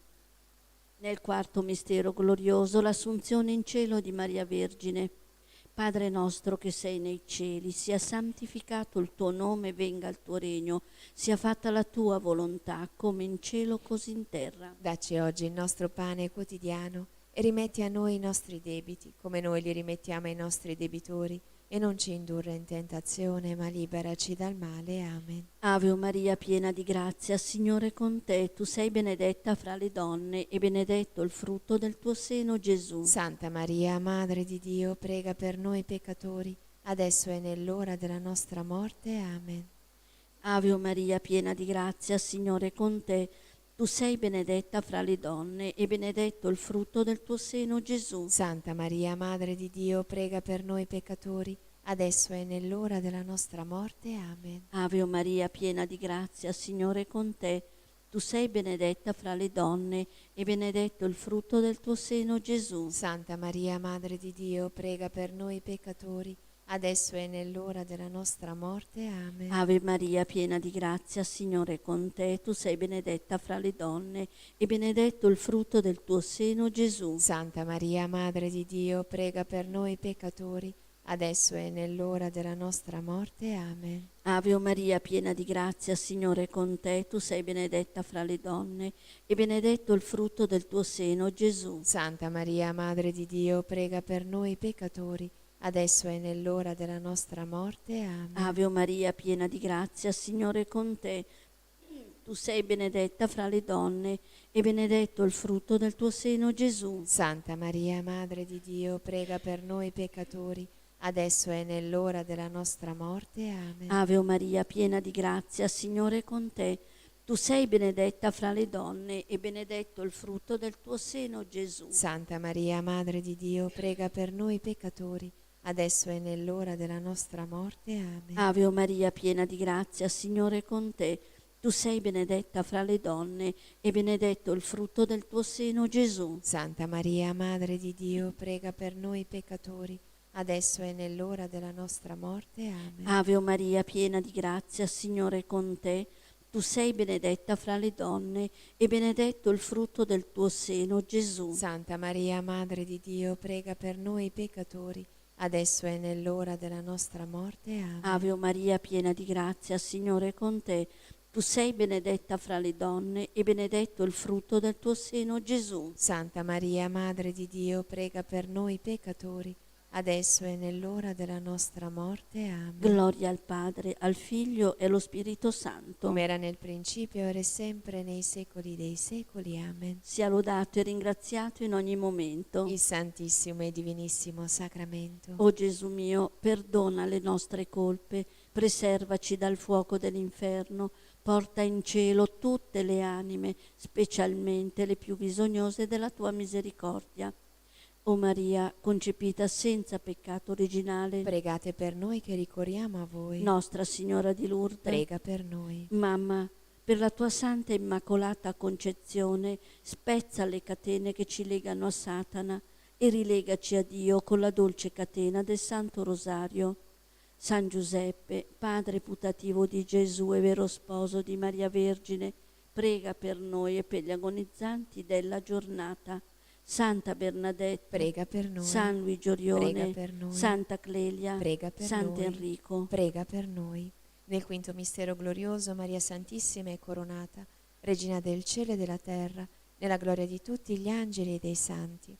Nel quarto mistero glorioso, l'assunzione in cielo di Maria Vergine. Padre nostro che sei nei cieli, sia santificato il tuo nome, venga il tuo regno, sia fatta la tua volontà, come in cielo così in terra. Dacci oggi il nostro pane quotidiano e rimetti a noi i nostri debiti, come noi li rimettiamo ai nostri debitori, e non ci indurre in tentazione, ma liberaci dal male. Amen. Ave Maria, piena di grazia, Signore è con te, tu sei benedetta fra le donne e benedetto il frutto del tuo seno, Gesù. Santa Maria, Madre di Dio, prega per noi peccatori, adesso e nell'ora della nostra morte. Amen. Ave Maria, piena di grazia, Signore è con te, tu sei benedetta fra le donne e benedetto il frutto del tuo seno, Gesù. Santa Maria, Madre di Dio, prega per noi peccatori, adesso e nell'ora della nostra morte. Amen. Ave Maria, piena di grazia, Signore è con te, tu sei benedetta fra le donne e benedetto il frutto del tuo seno, Gesù. Santa Maria, Madre di Dio, prega per noi peccatori, adesso e nell'ora della nostra morte. Amen. Ave Maria, piena di grazia, Signore è con te, tu sei benedetta fra le donne e benedetto il frutto del tuo seno, Gesù. Santa Maria, Madre di Dio, prega per noi peccatori, adesso e nell'ora della nostra morte. Amen. Ave Maria, piena di grazia, Signore è con te, tu sei benedetta fra le donne e benedetto il frutto del tuo seno, Gesù. Santa Maria, Madre di Dio, prega per noi peccatori, adesso e nell'ora della nostra morte. Amen. Ave Maria, piena di grazia, Signore è con te, tu sei benedetta fra le donne e benedetto il frutto del tuo seno, Gesù. Santa Maria, Madre di Dio, prega per noi peccatori, adesso e nell'ora della nostra morte. Amen. Ave Maria, piena di grazia, Signore è con te, tu sei benedetta fra le donne e benedetto il frutto del tuo seno, Gesù. Santa Maria, Madre di Dio, prega per noi peccatori, adesso e nell'ora della nostra morte. Amen. Ave Maria, piena di grazia, Signore è con te, tu sei benedetta fra le donne e benedetto il frutto del tuo seno, Gesù. Santa Maria, Madre di Dio, prega per noi peccatori, adesso e nell'ora della nostra morte. Amen. Ave Maria, piena di grazia, Signore è con te, Tu sei benedetta fra le donne e benedetto il frutto del tuo seno, Gesù. Santa Maria, Madre di Dio, prega per noi peccatori, adesso è nell'ora della nostra morte. Amen. Ave Maria, piena di grazia, Signore è con te. Tu sei benedetta fra le donne e benedetto il frutto del tuo seno, Gesù. Santa Maria, Madre di Dio, prega per noi peccatori, adesso è nell'ora della nostra morte. Amen. Gloria al Padre, al Figlio e allo Spirito Santo. Come era nel principio, ora e sempre, nei secoli dei secoli. Amen. Sia lodato e ringraziato in ogni momento. Il Santissimo e Divinissimo Sacramento. O Gesù mio, perdona le nostre colpe, preservaci dal fuoco dell'inferno, porta in cielo tutte le anime, specialmente le più bisognose della tua misericordia. O Maria, concepita senza peccato originale, Pregate per noi che ricorriamo a voi. Nostra Signora di Lourdes, Prega per noi. Mamma, per la tua santa e immacolata concezione, spezza le catene che ci legano a Satana e rilegaci a Dio con la dolce catena del Santo Rosario. San Giuseppe, padre putativo di Gesù e vero sposo di Maria Vergine, prega per noi e per gli agonizzanti della giornata. Santa Bernadette, Prega per noi. San Luigi Orione, Prega per noi. Santa Clelia, Prega per Sant'Enrico. Prega per noi. Nel quinto mistero glorioso, Maria Santissima è coronata, Regina del cielo e della terra, nella gloria di tutti gli angeli e dei santi.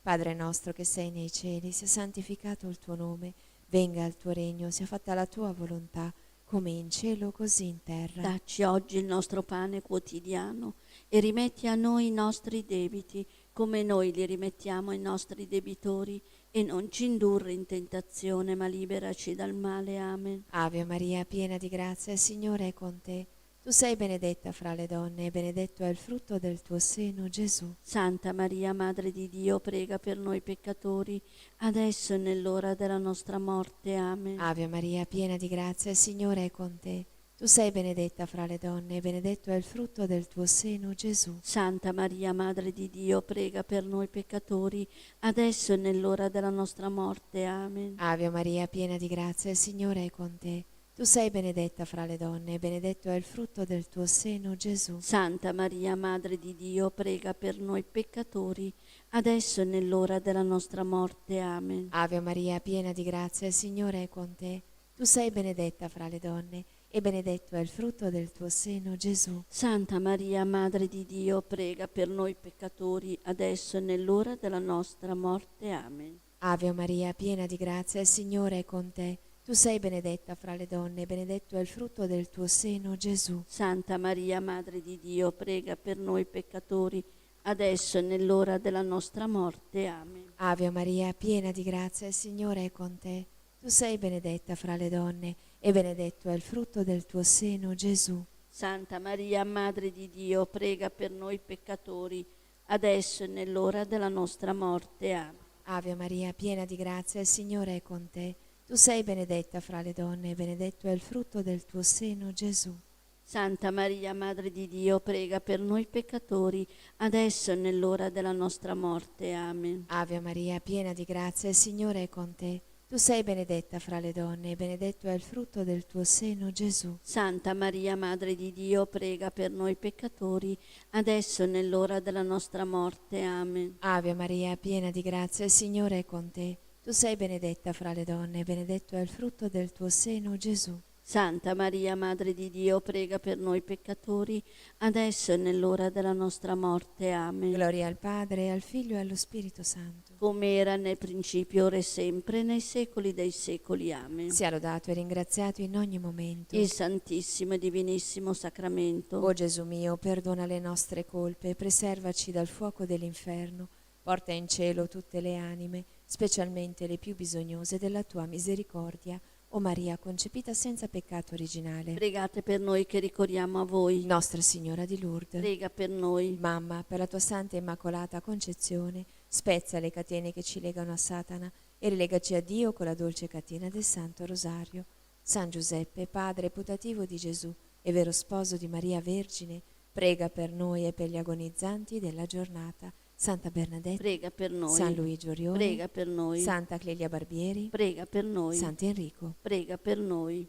Padre nostro che sei nei cieli, sia santificato il tuo nome, venga il tuo regno, sia fatta la tua volontà, come in cielo così in terra. Dacci oggi il nostro pane quotidiano e rimetti a noi i nostri debiti, come noi li rimettiamo ai nostri debitori, e non ci indurre in tentazione, ma liberaci dal male. Amen. Ave Maria, piena di grazia, il Signore è con te. Tu sei benedetta fra le donne e benedetto è il frutto del tuo seno, Gesù. Santa Maria, Madre di Dio, prega per noi peccatori, adesso e nell'ora della nostra morte. Amen. Ave Maria, piena di grazia, il Signore è con te. Tu sei benedetta fra le donne e benedetto è il frutto del tuo seno, Gesù. Santa Maria, Madre di Dio, prega per noi peccatori, adesso e nell'ora della nostra morte. Amen. Ave Maria, piena di grazia, il Signore è con te. Tu sei benedetta fra le donne e benedetto è il frutto del tuo seno, Gesù. Santa Maria, Madre di Dio, prega per noi peccatori, adesso e nell'ora della nostra morte. Amen. Ave Maria, piena di grazia, il Signore è con te. Tu sei benedetta fra le donne e benedetto è il frutto del tuo seno, Gesù. Santa Maria, Madre di Dio, prega per noi peccatori, adesso e nell'ora della nostra morte. Amen. Ave Maria, piena di grazia, il Signore è con te. Tu sei benedetta fra le donne e benedetto è il frutto del tuo seno, Gesù. Santa Maria, Madre di Dio, prega per noi peccatori, adesso e nell'ora della nostra morte. Amen. Ave Maria, piena di grazia, il Signore è con te. Tu sei benedetta fra le donne e benedetto è il frutto del tuo seno, Gesù. Santa Maria, Madre di Dio, prega per noi peccatori, adesso e nell'ora della nostra morte. Amen. Ave Maria, piena di grazia, il Signore è con te. Tu sei benedetta fra le donne e benedetto è il frutto del tuo seno, Gesù. Santa Maria, Madre di Dio, prega per noi peccatori, adesso e nell'ora della nostra morte. Amen. Ave Maria, piena di grazia, il Signore è con te. Tu sei benedetta fra le donne e benedetto è il frutto del tuo seno, Gesù. Santa Maria, Madre di Dio, prega per noi peccatori, adesso e nell'ora della nostra morte. Amen. Ave Maria, piena di grazia, il Signore è con te. Tu sei benedetta fra le donne e benedetto è il frutto del tuo seno, Gesù. Santa Maria, Madre di Dio, prega per noi peccatori, adesso e nell'ora della nostra morte. Amen. Gloria al Padre, al Figlio e allo Spirito Santo. Come era nel principio, ora e sempre, nei secoli dei secoli. Amen. Sia lodato e ringraziato in ogni momento. Il Santissimo e Divinissimo Sacramento. O Gesù mio, perdona le nostre colpe, preservaci dal fuoco dell'inferno, porta in cielo tutte le anime, specialmente le più bisognose della tua misericordia. O Maria, concepita senza peccato originale. Pregate per noi che ricorriamo a voi. Nostra Signora di Lourdes. Prega per noi. Mamma, per la tua santa e immacolata concezione, spezza le catene che ci legano a Satana e rilegaci a Dio con la dolce catena del Santo Rosario. San Giuseppe, padre putativo di Gesù e vero sposo di Maria Vergine, prega per noi e per gli agonizzanti della giornata. Santa Bernadette, Prega per noi. San Luigi Orione, Prega per noi. Santa Clelia Barbieri, Prega per noi. Sant'Enrico. Prega per noi.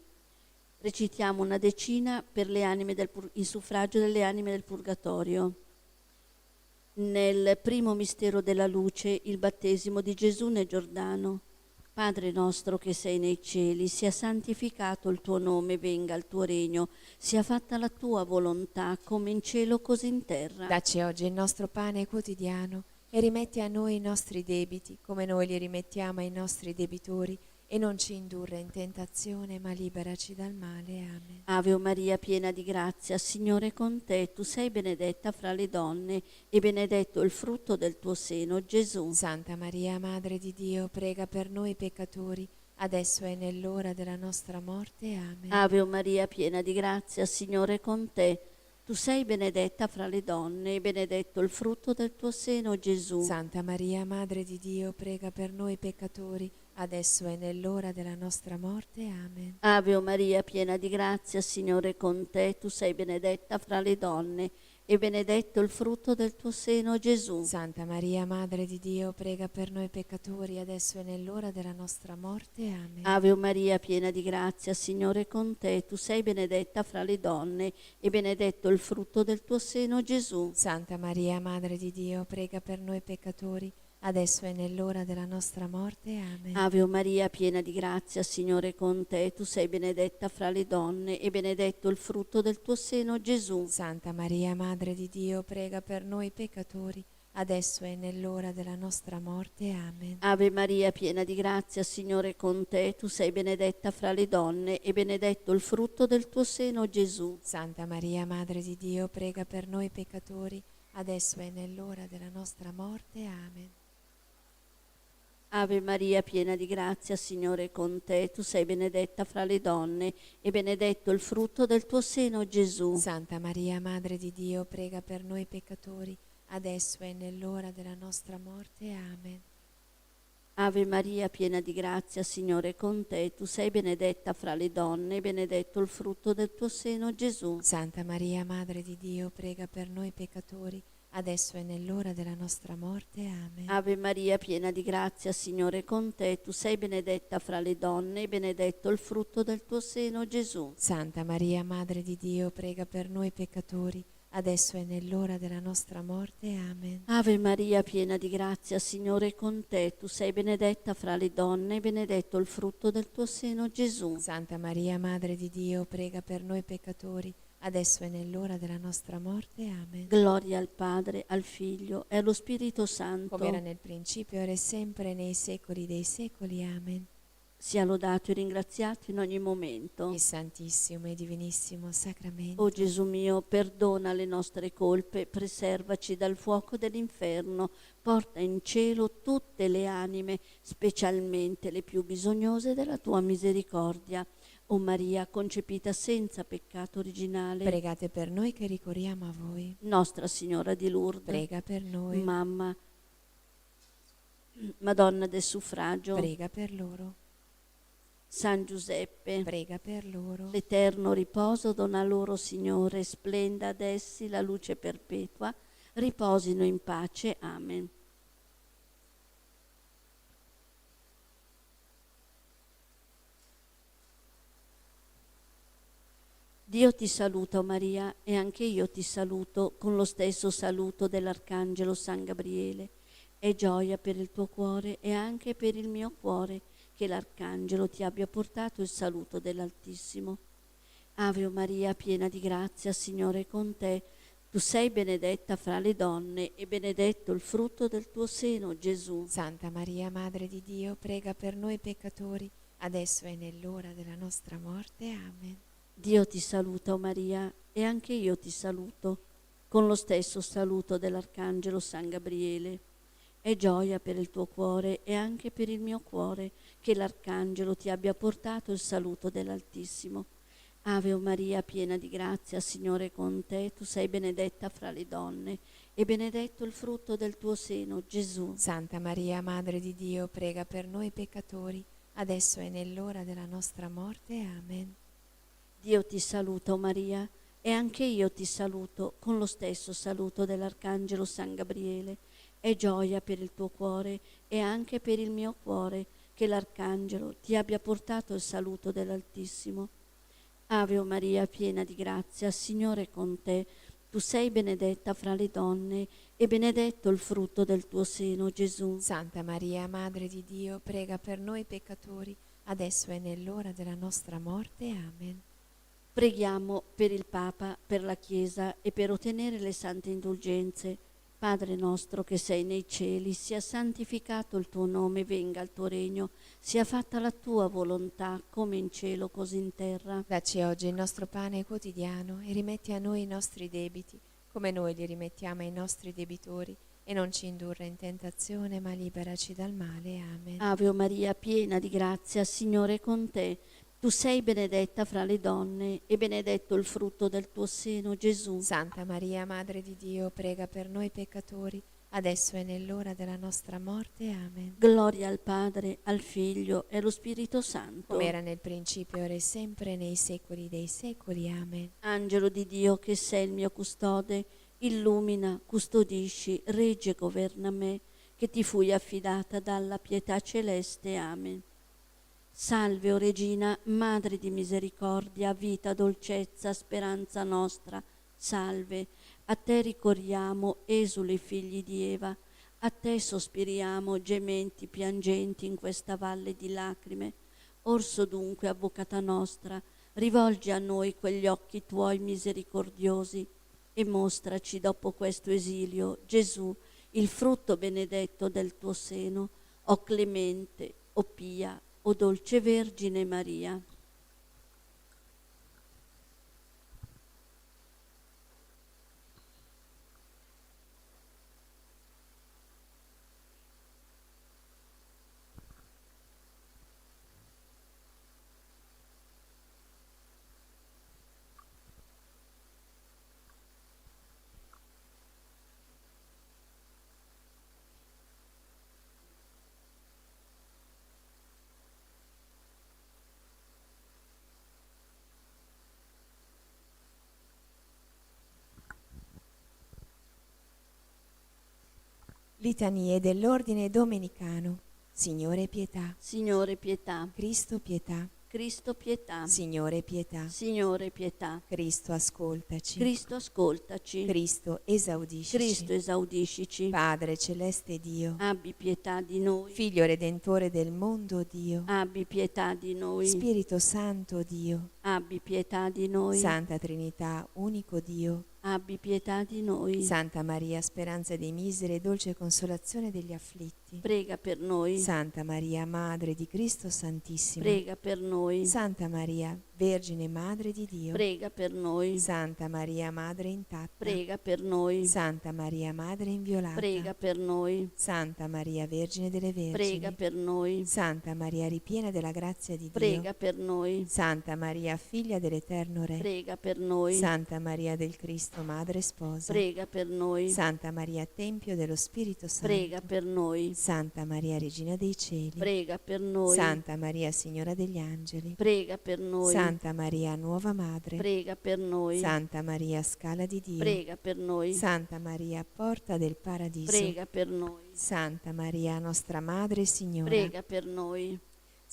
Recitiamo una decina per le anime in suffragio delle anime del purgatorio. Nel primo mistero della luce, il battesimo di Gesù nel Giordano. Padre nostro che sei nei cieli, sia santificato il tuo nome, venga il tuo regno, sia fatta la tua volontà, come in cielo così in terra. Dacci oggi il nostro pane quotidiano e rimetti a noi i nostri debiti, come noi li rimettiamo ai nostri debitori, e non ci indurre in tentazione, ma liberaci dal male. Amen. Ave Maria, piena di grazia, Signore è con te, tu sei benedetta fra le donne, e benedetto il frutto del tuo seno, Gesù. Santa Maria, Madre di Dio, prega per noi peccatori, adesso è nell'ora della nostra morte. Amen. Ave Maria, piena di grazia, Signore è con te, tu sei benedetta fra le donne, e benedetto il frutto del tuo seno, Gesù. Santa Maria, Madre di Dio, prega per noi peccatori, adesso è nell'ora della nostra morte. Amen. Ave Maria, piena di grazia, Signore è con te, tu sei benedetta fra le donne, e benedetto il frutto del tuo seno, Gesù. Santa Maria, Madre di Dio, prega per noi peccatori, adesso è nell'ora della nostra morte. Amen. Ave Maria, piena di grazia, Signore è con te, tu sei benedetta fra le donne, e benedetto il frutto del tuo seno, Gesù. Santa Maria, Madre di Dio, prega per noi peccatori, adesso è nell'ora della nostra morte. Amen. Ave Maria, piena di grazia, Signore è con te, tu sei benedetta fra le donne, e benedetto il frutto del tuo seno, Gesù. Santa Maria, Madre di Dio, prega per noi peccatori, adesso è nell'ora della nostra morte. Amen. Ave Maria, piena di grazia, Signore è con te, tu sei benedetta fra le donne, e benedetto il frutto del tuo seno, Gesù. Santa Maria, Madre di Dio, prega per noi peccatori, adesso è nell'ora della nostra morte. Amen. Ave Maria, piena di grazia, Signore è con te, tu sei benedetta fra le donne, e benedetto il frutto del tuo seno, Gesù. Santa Maria, Madre di Dio, prega per noi peccatori, adesso è nell'ora della nostra morte. Amen. Ave Maria, piena di grazia, Signore è con te, tu sei benedetta fra le donne, e benedetto il frutto del tuo seno, Gesù. Santa Maria, Madre di Dio, prega per noi peccatori, adesso è nell'ora della nostra morte. Amen. Ave Maria, piena di grazia, Signore è con te, tu sei benedetta fra le donne, e benedetto il frutto del tuo seno, Gesù. Santa Maria, Madre di Dio, prega per noi peccatori, adesso è nell'ora della nostra morte. Amen. Ave Maria, piena di grazia, Signore è con te, tu sei benedetta fra le donne, e benedetto il frutto del tuo seno, Gesù. Santa Maria, Madre di Dio, prega per noi peccatori, adesso è nell'ora della nostra morte. Amen. Gloria al Padre, al Figlio e allo Spirito Santo. Come era nel principio, ora e sempre, nei secoli dei secoli. Amen. Sia lodato e ringraziato in ogni momento. Il Santissimo e Divinissimo Sacramento. O Gesù mio, perdona le nostre colpe, preservaci dal fuoco dell'inferno, porta in cielo tutte le anime, specialmente le più bisognose della tua misericordia. O Maria, concepita senza peccato originale, Pregate per noi che ricorriamo a voi. Nostra Signora di Lourdes, Prega per noi. Mamma, Madonna del Suffragio, Prega per loro. San Giuseppe, Prega per loro. l'eterno riposo dona loro, Signore, splenda ad essi la luce perpetua, riposino in pace. Amen. Dio ti saluta, o Maria, e anche io ti saluto con lo stesso saluto dell'Arcangelo San Gabriele. È gioia per il tuo cuore e anche per il mio cuore che l'Arcangelo ti abbia portato il saluto dell'Altissimo. Ave Maria, piena di grazia, Signore è con te. Tu sei benedetta fra le donne, e benedetto il frutto del tuo seno, Gesù. Santa Maria, Madre di Dio, prega per noi peccatori, adesso è nell'ora della nostra morte. Amen. Dio ti saluta, o Maria, e anche io ti saluto, con lo stesso saluto dell'Arcangelo San Gabriele. È gioia per il tuo cuore e anche per il mio cuore che l'Arcangelo ti abbia portato il saluto dell'Altissimo. Ave Maria, piena di grazia, Signore è con te, tu sei benedetta fra le donne, e benedetto il frutto del tuo seno, Gesù. Santa Maria, Madre di Dio, prega per noi peccatori, adesso è nell'ora della nostra morte. Amen. Dio ti saluta, o Maria, e anche io ti saluto con lo stesso saluto dell'Arcangelo San Gabriele. È gioia per il tuo cuore e anche per il mio cuore che l'Arcangelo ti abbia portato il saluto dell'Altissimo. Ave o Maria, piena di grazia, Signore è con te. Tu sei benedetta fra le donne e benedetto il frutto del tuo seno, Gesù. Santa Maria, Madre di Dio, prega per noi peccatori, adesso è nell'ora della nostra morte. Amen. Preghiamo per il Papa, per la Chiesa e per ottenere le sante indulgenze. Padre nostro che sei nei cieli, sia santificato il tuo nome, venga il tuo regno, sia fatta la tua volontà, come in cielo così in terra. Dacci oggi il nostro pane quotidiano e rimetti a noi i nostri debiti, come noi li rimettiamo ai nostri debitori, e non ci indurre in tentazione, ma liberaci dal male. Amen. Ave o Maria, piena di grazia, Signore è con te. Tu sei benedetta fra le donne e benedetto il frutto del tuo seno, Gesù. Santa Maria, Madre di Dio, prega per noi peccatori, adesso è nell'ora della nostra morte. Amen. Gloria al Padre, al Figlio e allo Spirito Santo. Come era nel principio, ora e sempre, nei secoli dei secoli. Amen. Angelo di Dio, che sei il mio custode, illumina, custodisci, regge e governa me, che ti fui affidata dalla pietà celeste. Amen. Salve, o Regina, Madre di misericordia, vita, dolcezza, speranza nostra. Salve, a te ricorriamo, esuli figli di Eva, a te sospiriamo, gementi, piangenti in questa valle di lacrime. Orso dunque, avvocata nostra, rivolgi a noi quegli occhi tuoi misericordiosi e mostraci dopo questo esilio, Gesù, il frutto benedetto del tuo seno, o clemente, o pia, o dolce Vergine Maria. Litanie dell'Ordine Domenicano. Signore pietà. Signore pietà, Cristo pietà. Cristo pietà, Signore pietà. Signore pietà, Cristo ascoltaci. Cristo ascoltaci, Cristo esaudisci. Cristo esaudiscici, Padre celeste Dio. abbi pietà di noi, Figlio redentore del mondo Dio. abbi pietà di noi, Spirito Santo Dio. abbi pietà di noi, Santa Trinità, unico Dio. abbi pietà di noi, Santa Maria, speranza dei miseri e dolce consolazione degli afflitti. prega per noi, Santa Maria, Madre di Cristo Santissimo. prega per noi, Santa Maria, Vergine Madre di Dio. prega per noi, Santa Maria, Madre intatta. prega per noi, Santa Maria, Madre inviolata. prega per noi, Santa Maria, Vergine delle Vergini. prega per noi, Santa Maria, ripiena della grazia di Dio. prega per noi, Santa Maria, figlia dell'Eterno Re. prega per noi, Santa Maria del Cristo, Madre sposa. prega per noi, Santa Maria, Tempio dello Spirito Santo. prega per noi, Santa Maria, Regina dei Cieli. prega per noi, Santa Maria, Signora degli Angeli. prega per noi, Santa Maria, Nuova Madre. prega per noi, Santa Maria, Scala di Dio. prega per noi, Santa Maria, Porta del Paradiso. prega per noi, Santa Maria, nostra Madre e Signora. prega per noi,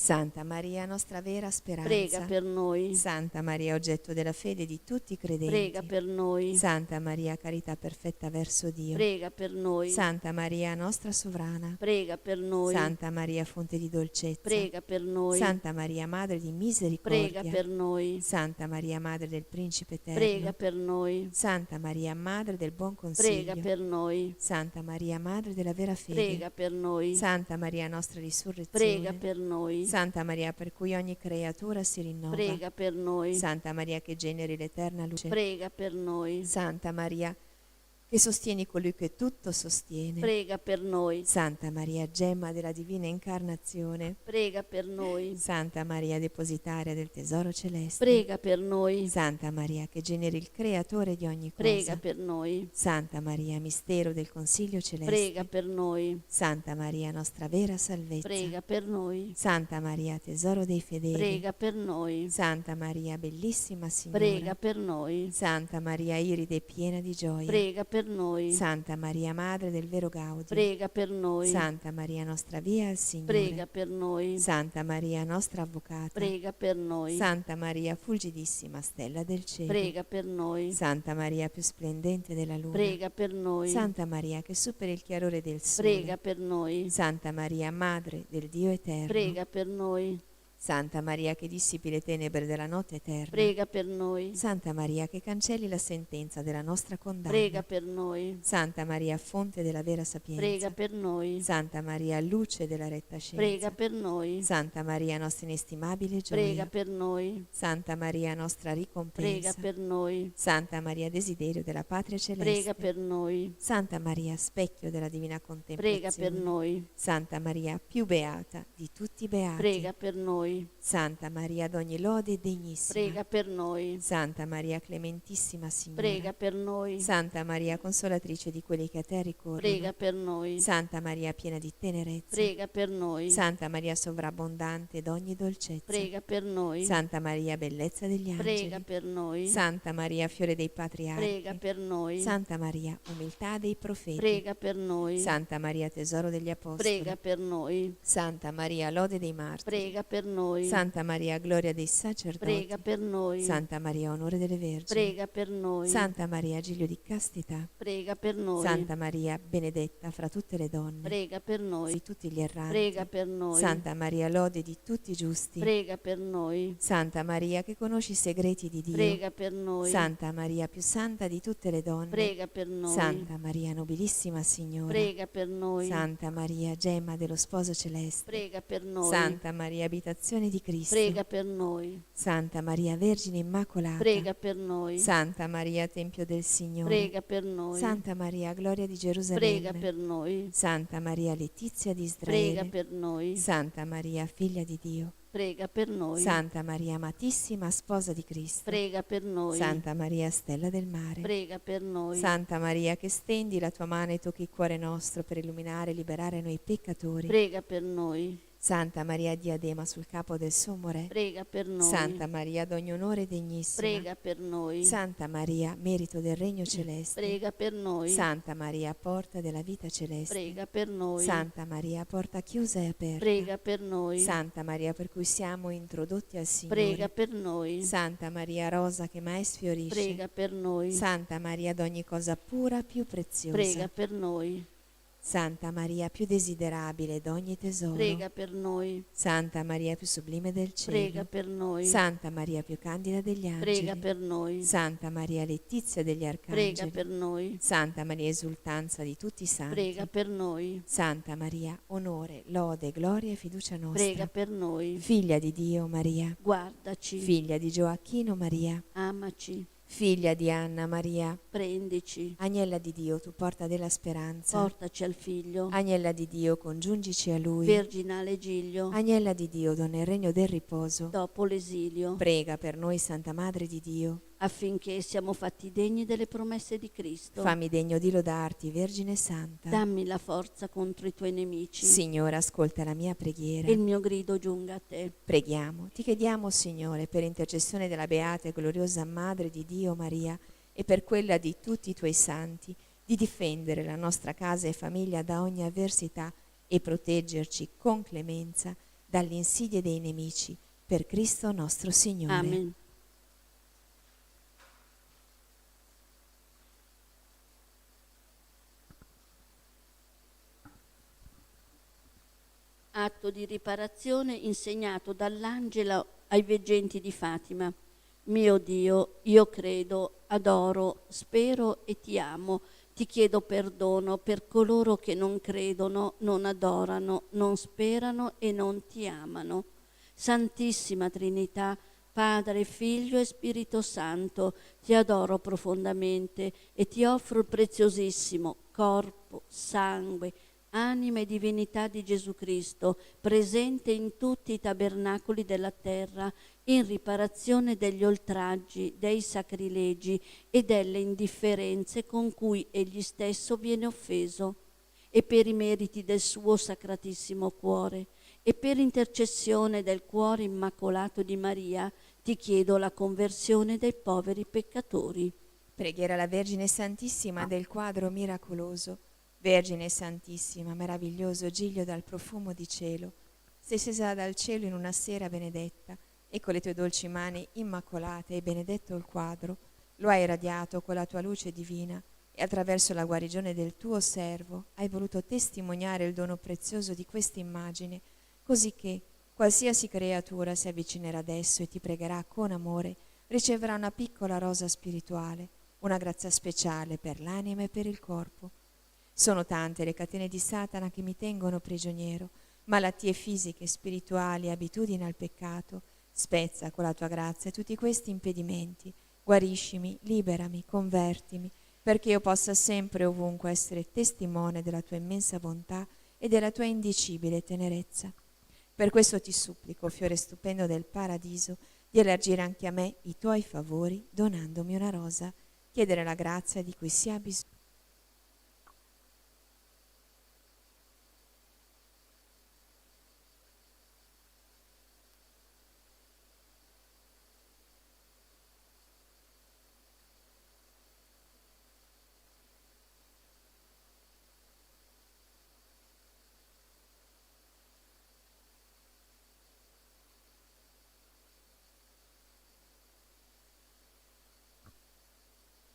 Santa Maria, nostra vera speranza. prega per noi, Santa Maria, oggetto della fede di tutti i credenti. prega per noi, Santa Maria, carità perfetta verso Dio. prega per noi, Santa Maria, nostra sovrana. prega per noi, Santa Maria, fonte di dolcezza. prega per noi, Santa Maria, Madre di misericordia. prega per noi, Santa Maria, Madre del Principe Eterno. prega per noi, Santa Maria, Madre del Buon Consiglio. prega per noi, Santa Maria, Madre della vera fede. prega per noi, Santa Maria, nostra risurrezione. prega per noi, Santa Maria, per cui ogni creatura si rinnova. prega per noi, Santa Maria, che generi l'eterna luce. prega per noi, Santa Maria, che sostieni colui che tutto sostiene. prega per noi, Santa Maria, gemma della divina incarnazione. prega per noi, Santa Maria, depositaria del tesoro celeste. prega per noi, Santa Maria, che generi il creatore di ogni cosa. prega per noi, Santa Maria, mistero del consiglio celeste. prega per noi, Santa Maria, nostra vera salvezza. prega per noi, Santa Maria, tesoro dei fedeli. prega per noi, Santa Maria, bellissima Signora. prega per noi, Santa Maria, iride piena di gioia. prega per per noi. Santa Maria, Madre del vero Gaudio, Prega per noi. Santa Maria, nostra via al Signore, Prega per noi. Santa Maria, nostra avvocata, Prega per noi. Santa Maria, fulgidissima stella del cielo, Prega per noi. Santa Maria, più splendente della luna, Prega per noi. Santa Maria, che supera il chiarore del sole, Prega per noi. Santa Maria, Madre del Dio eterno, Prega per noi. Santa Maria, che dissipi le tenebre della notte eterna, Prega per noi. Santa Maria, che cancelli la sentenza della nostra condanna, Prega per noi. Santa Maria, fonte della vera sapienza, Prega per noi. Santa Maria, luce della retta scienza, Prega per noi. Santa Maria, nostra inestimabile gioia, Prega per noi. Santa Maria, nostra Prega ricompensa, per noi. Santa Maria, desiderio della patria celeste, Prega per noi. Santa Maria, specchio della divina Prega contemplazione, per noi. Santa Maria, più beata di tutti i beati, Prega per noi. Santa Maria, d'ogni lode degnissima, Prega per noi. Santa Maria, clementissima Signora, Prega per noi. Santa Maria, consolatrice di quelli che a te ricorrono, Prega per noi. Santa Maria, piena di tenerezza, Prega per noi. Santa Maria, sovrabbondante d'ogni dolcezza, Prega per noi. Santa Maria, bellezza degli angeli, Prega per noi. Santa Maria, fiore dei patriarchi, Prega per noi. Santa Maria, umiltà dei profeti, Prega per noi. Santa Maria, tesoro degli apostoli, Prega per noi. Santa Maria, lode dei martiri, Prega per noi. Santa Maria, gloria dei sacerdoti, Prega per noi. Santa Maria, onore delle vergini, Prega per noi. Santa Maria, giglio di castità, Prega per noi. Santa Maria, benedetta fra tutte le donne, Prega per noi. di tutti gli erranti, Prega per noi. Santa Maria, lode di tutti i giusti, Prega per noi. Santa Maria, che conosci i segreti di Dio, Prega per noi. Santa Maria, più santa di tutte le donne, Prega per noi. Santa Maria, nobilissima Signora, Prega per noi. Santa Maria, gemma dello sposo celeste, Prega per noi. Santa Maria, abitazione di Cristo, Prega per noi. Santa Maria, Vergine Immacolata, Prega per noi. Santa Maria, Tempio del Signore, Prega per noi. Santa Maria, gloria di Prega Gerusalemme, per noi. Santa Maria, letizia di Prega Israele, per noi. Santa Maria, figlia di Dio, Prega per noi. Santa Maria, amatissima sposa di Cristo, Prega per noi. Santa Maria, stella del mare, Prega per noi. Santa Maria, che stendi la tua mano e tocchi il cuore nostro per illuminare e liberare noi peccatori, Prega per noi. Santa Maria, diadema sul capo del sommo Re, Prega per noi. Santa Maria, d'ogni onore degnissima, Prega per noi. Santa Maria, merito del regno celeste, Prega per noi. Santa Maria, porta della vita celeste, Prega per noi. Santa Maria, porta chiusa e aperta, Prega per noi. Santa Maria, per cui siamo introdotti al Signore, Prega per noi. Santa Maria, rosa che mai sfiorisce, Prega per noi. Santa Maria, d'ogni cosa pura più preziosa, Prega per noi. Santa Maria, più desiderabile d'ogni tesoro, Prega per noi. Santa Maria, più sublime del cielo, Prega per noi. Santa Maria, più candida degli angeli, Prega per noi. Santa Maria, letizia degli arcangeli, Prega per noi. Santa Maria, esultanza di tutti i santi, Prega per noi. Santa Maria, onore, lode, gloria e fiducia nostra, Prega per noi. figlia di Dio Maria, Guardaci. figlia di Gioacchino Maria, Amaci. figlia di Anna Maria, Prendici. agnella di Dio, tu porta della speranza, Portaci al Figlio. agnella di Dio, congiungici a Lui, Virginale Giglio. agnella di Dio, donna nel regno del riposo, Dopo l'esilio. prega per noi, Santa Madre di Dio, Affinché siamo fatti degni delle promesse di Cristo. fammi degno di lodarti, Vergine Santa. Dammi la forza contro i tuoi nemici. Signore, ascolta la mia preghiera. E il mio grido giunga a te. Preghiamo, ti chiediamo, Signore, per intercessione della beata e gloriosa Madre di Dio Maria e per quella di tutti i tuoi santi, di difendere la nostra casa e famiglia da ogni avversità e proteggerci con clemenza dalle insidie dei nemici, per Cristo nostro Signore. Amen. Atto di riparazione insegnato dall'angelo ai veggenti di Fatima. Mio Dio, io credo, adoro, spero e ti amo. Ti chiedo perdono per coloro che non credono, non adorano, non sperano e non ti amano. Santissima Trinità, Padre, Figlio e Spirito Santo, ti adoro profondamente e ti offro il preziosissimo corpo, sangue, anima e divinità di Gesù Cristo, presente in tutti i tabernacoli della terra, in riparazione degli oltraggi, dei sacrilegi e delle indifferenze con cui egli stesso viene offeso, e per i meriti del suo sacratissimo cuore, e per intercessione del cuore immacolato di Maria, ti chiedo la conversione dei poveri peccatori. Preghiera alla Vergine Santissima del quadro miracoloso. Vergine Santissima, meraviglioso giglio dal profumo di cielo, sei scesa dal cielo in una sera benedetta e con le tue dolci mani immacolate hai benedetto il quadro, lo hai irradiato con la tua luce divina e attraverso la guarigione del tuo servo hai voluto testimoniare il dono prezioso di questa immagine, così che qualsiasi creatura si avvicinerà adesso e ti pregherà con amore, riceverà una piccola rosa spirituale, una grazia speciale per l'anima e per il corpo. Sono tante le catene di Satana che mi tengono prigioniero, malattie fisiche, spirituali, abitudini al peccato. Spezza con la tua grazia tutti questi impedimenti, guariscimi, liberami, convertimi, perché io possa sempre e ovunque essere testimone della tua immensa bontà e della tua indicibile tenerezza. Per questo ti supplico, fiore stupendo del paradiso, di elargire anche a me i tuoi favori, donandomi una rosa, chiedere la grazia di cui si ha bisogno.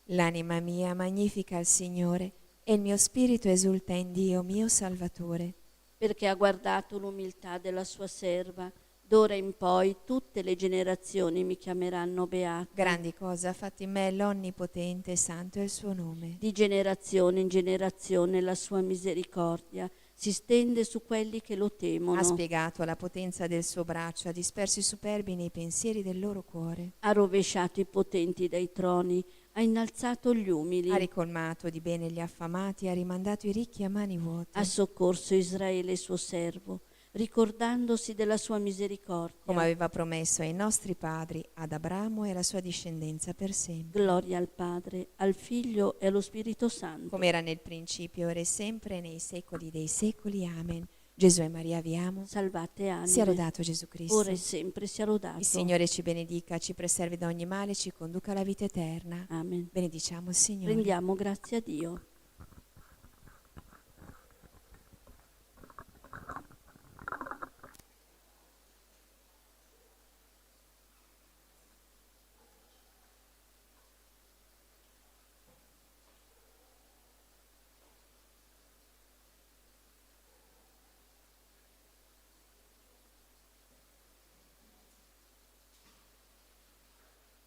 L'anima mia magnifica il Signore e il mio spirito esulta in Dio mio Salvatore. Perché ha guardato l'umiltà della sua serva, d'ora in poi tutte le generazioni mi chiameranno beata. Grandi cose ha fatto in me l'Onnipotente e santo è il suo nome. Di generazione in generazione la sua misericordia si stende su quelli che lo temono. Ha spiegato la potenza del suo braccio, ha disperso i superbi nei pensieri del loro cuore. Ha rovesciato i potenti dai troni, ha innalzato gli umili. Ha ricolmato di bene gli affamati, ha rimandato i ricchi a mani vuote. Ha soccorso Israele suo servo, ricordandosi della sua misericordia. Come aveva promesso ai nostri padri, ad Abramo e alla sua discendenza per sempre. Gloria al Padre, al Figlio e allo Spirito Santo. Come era nel principio, ora e sempre, nei secoli dei secoli. Amen. Gesù e Maria vi amo. Salvate anime. Sia lodato Gesù Cristo. Ora e sempre sia lodato. Il Signore ci benedica, ci preservi da ogni male, ci conduca alla vita eterna. Amen. Benediciamo il Signore. Rendiamo grazie a Dio.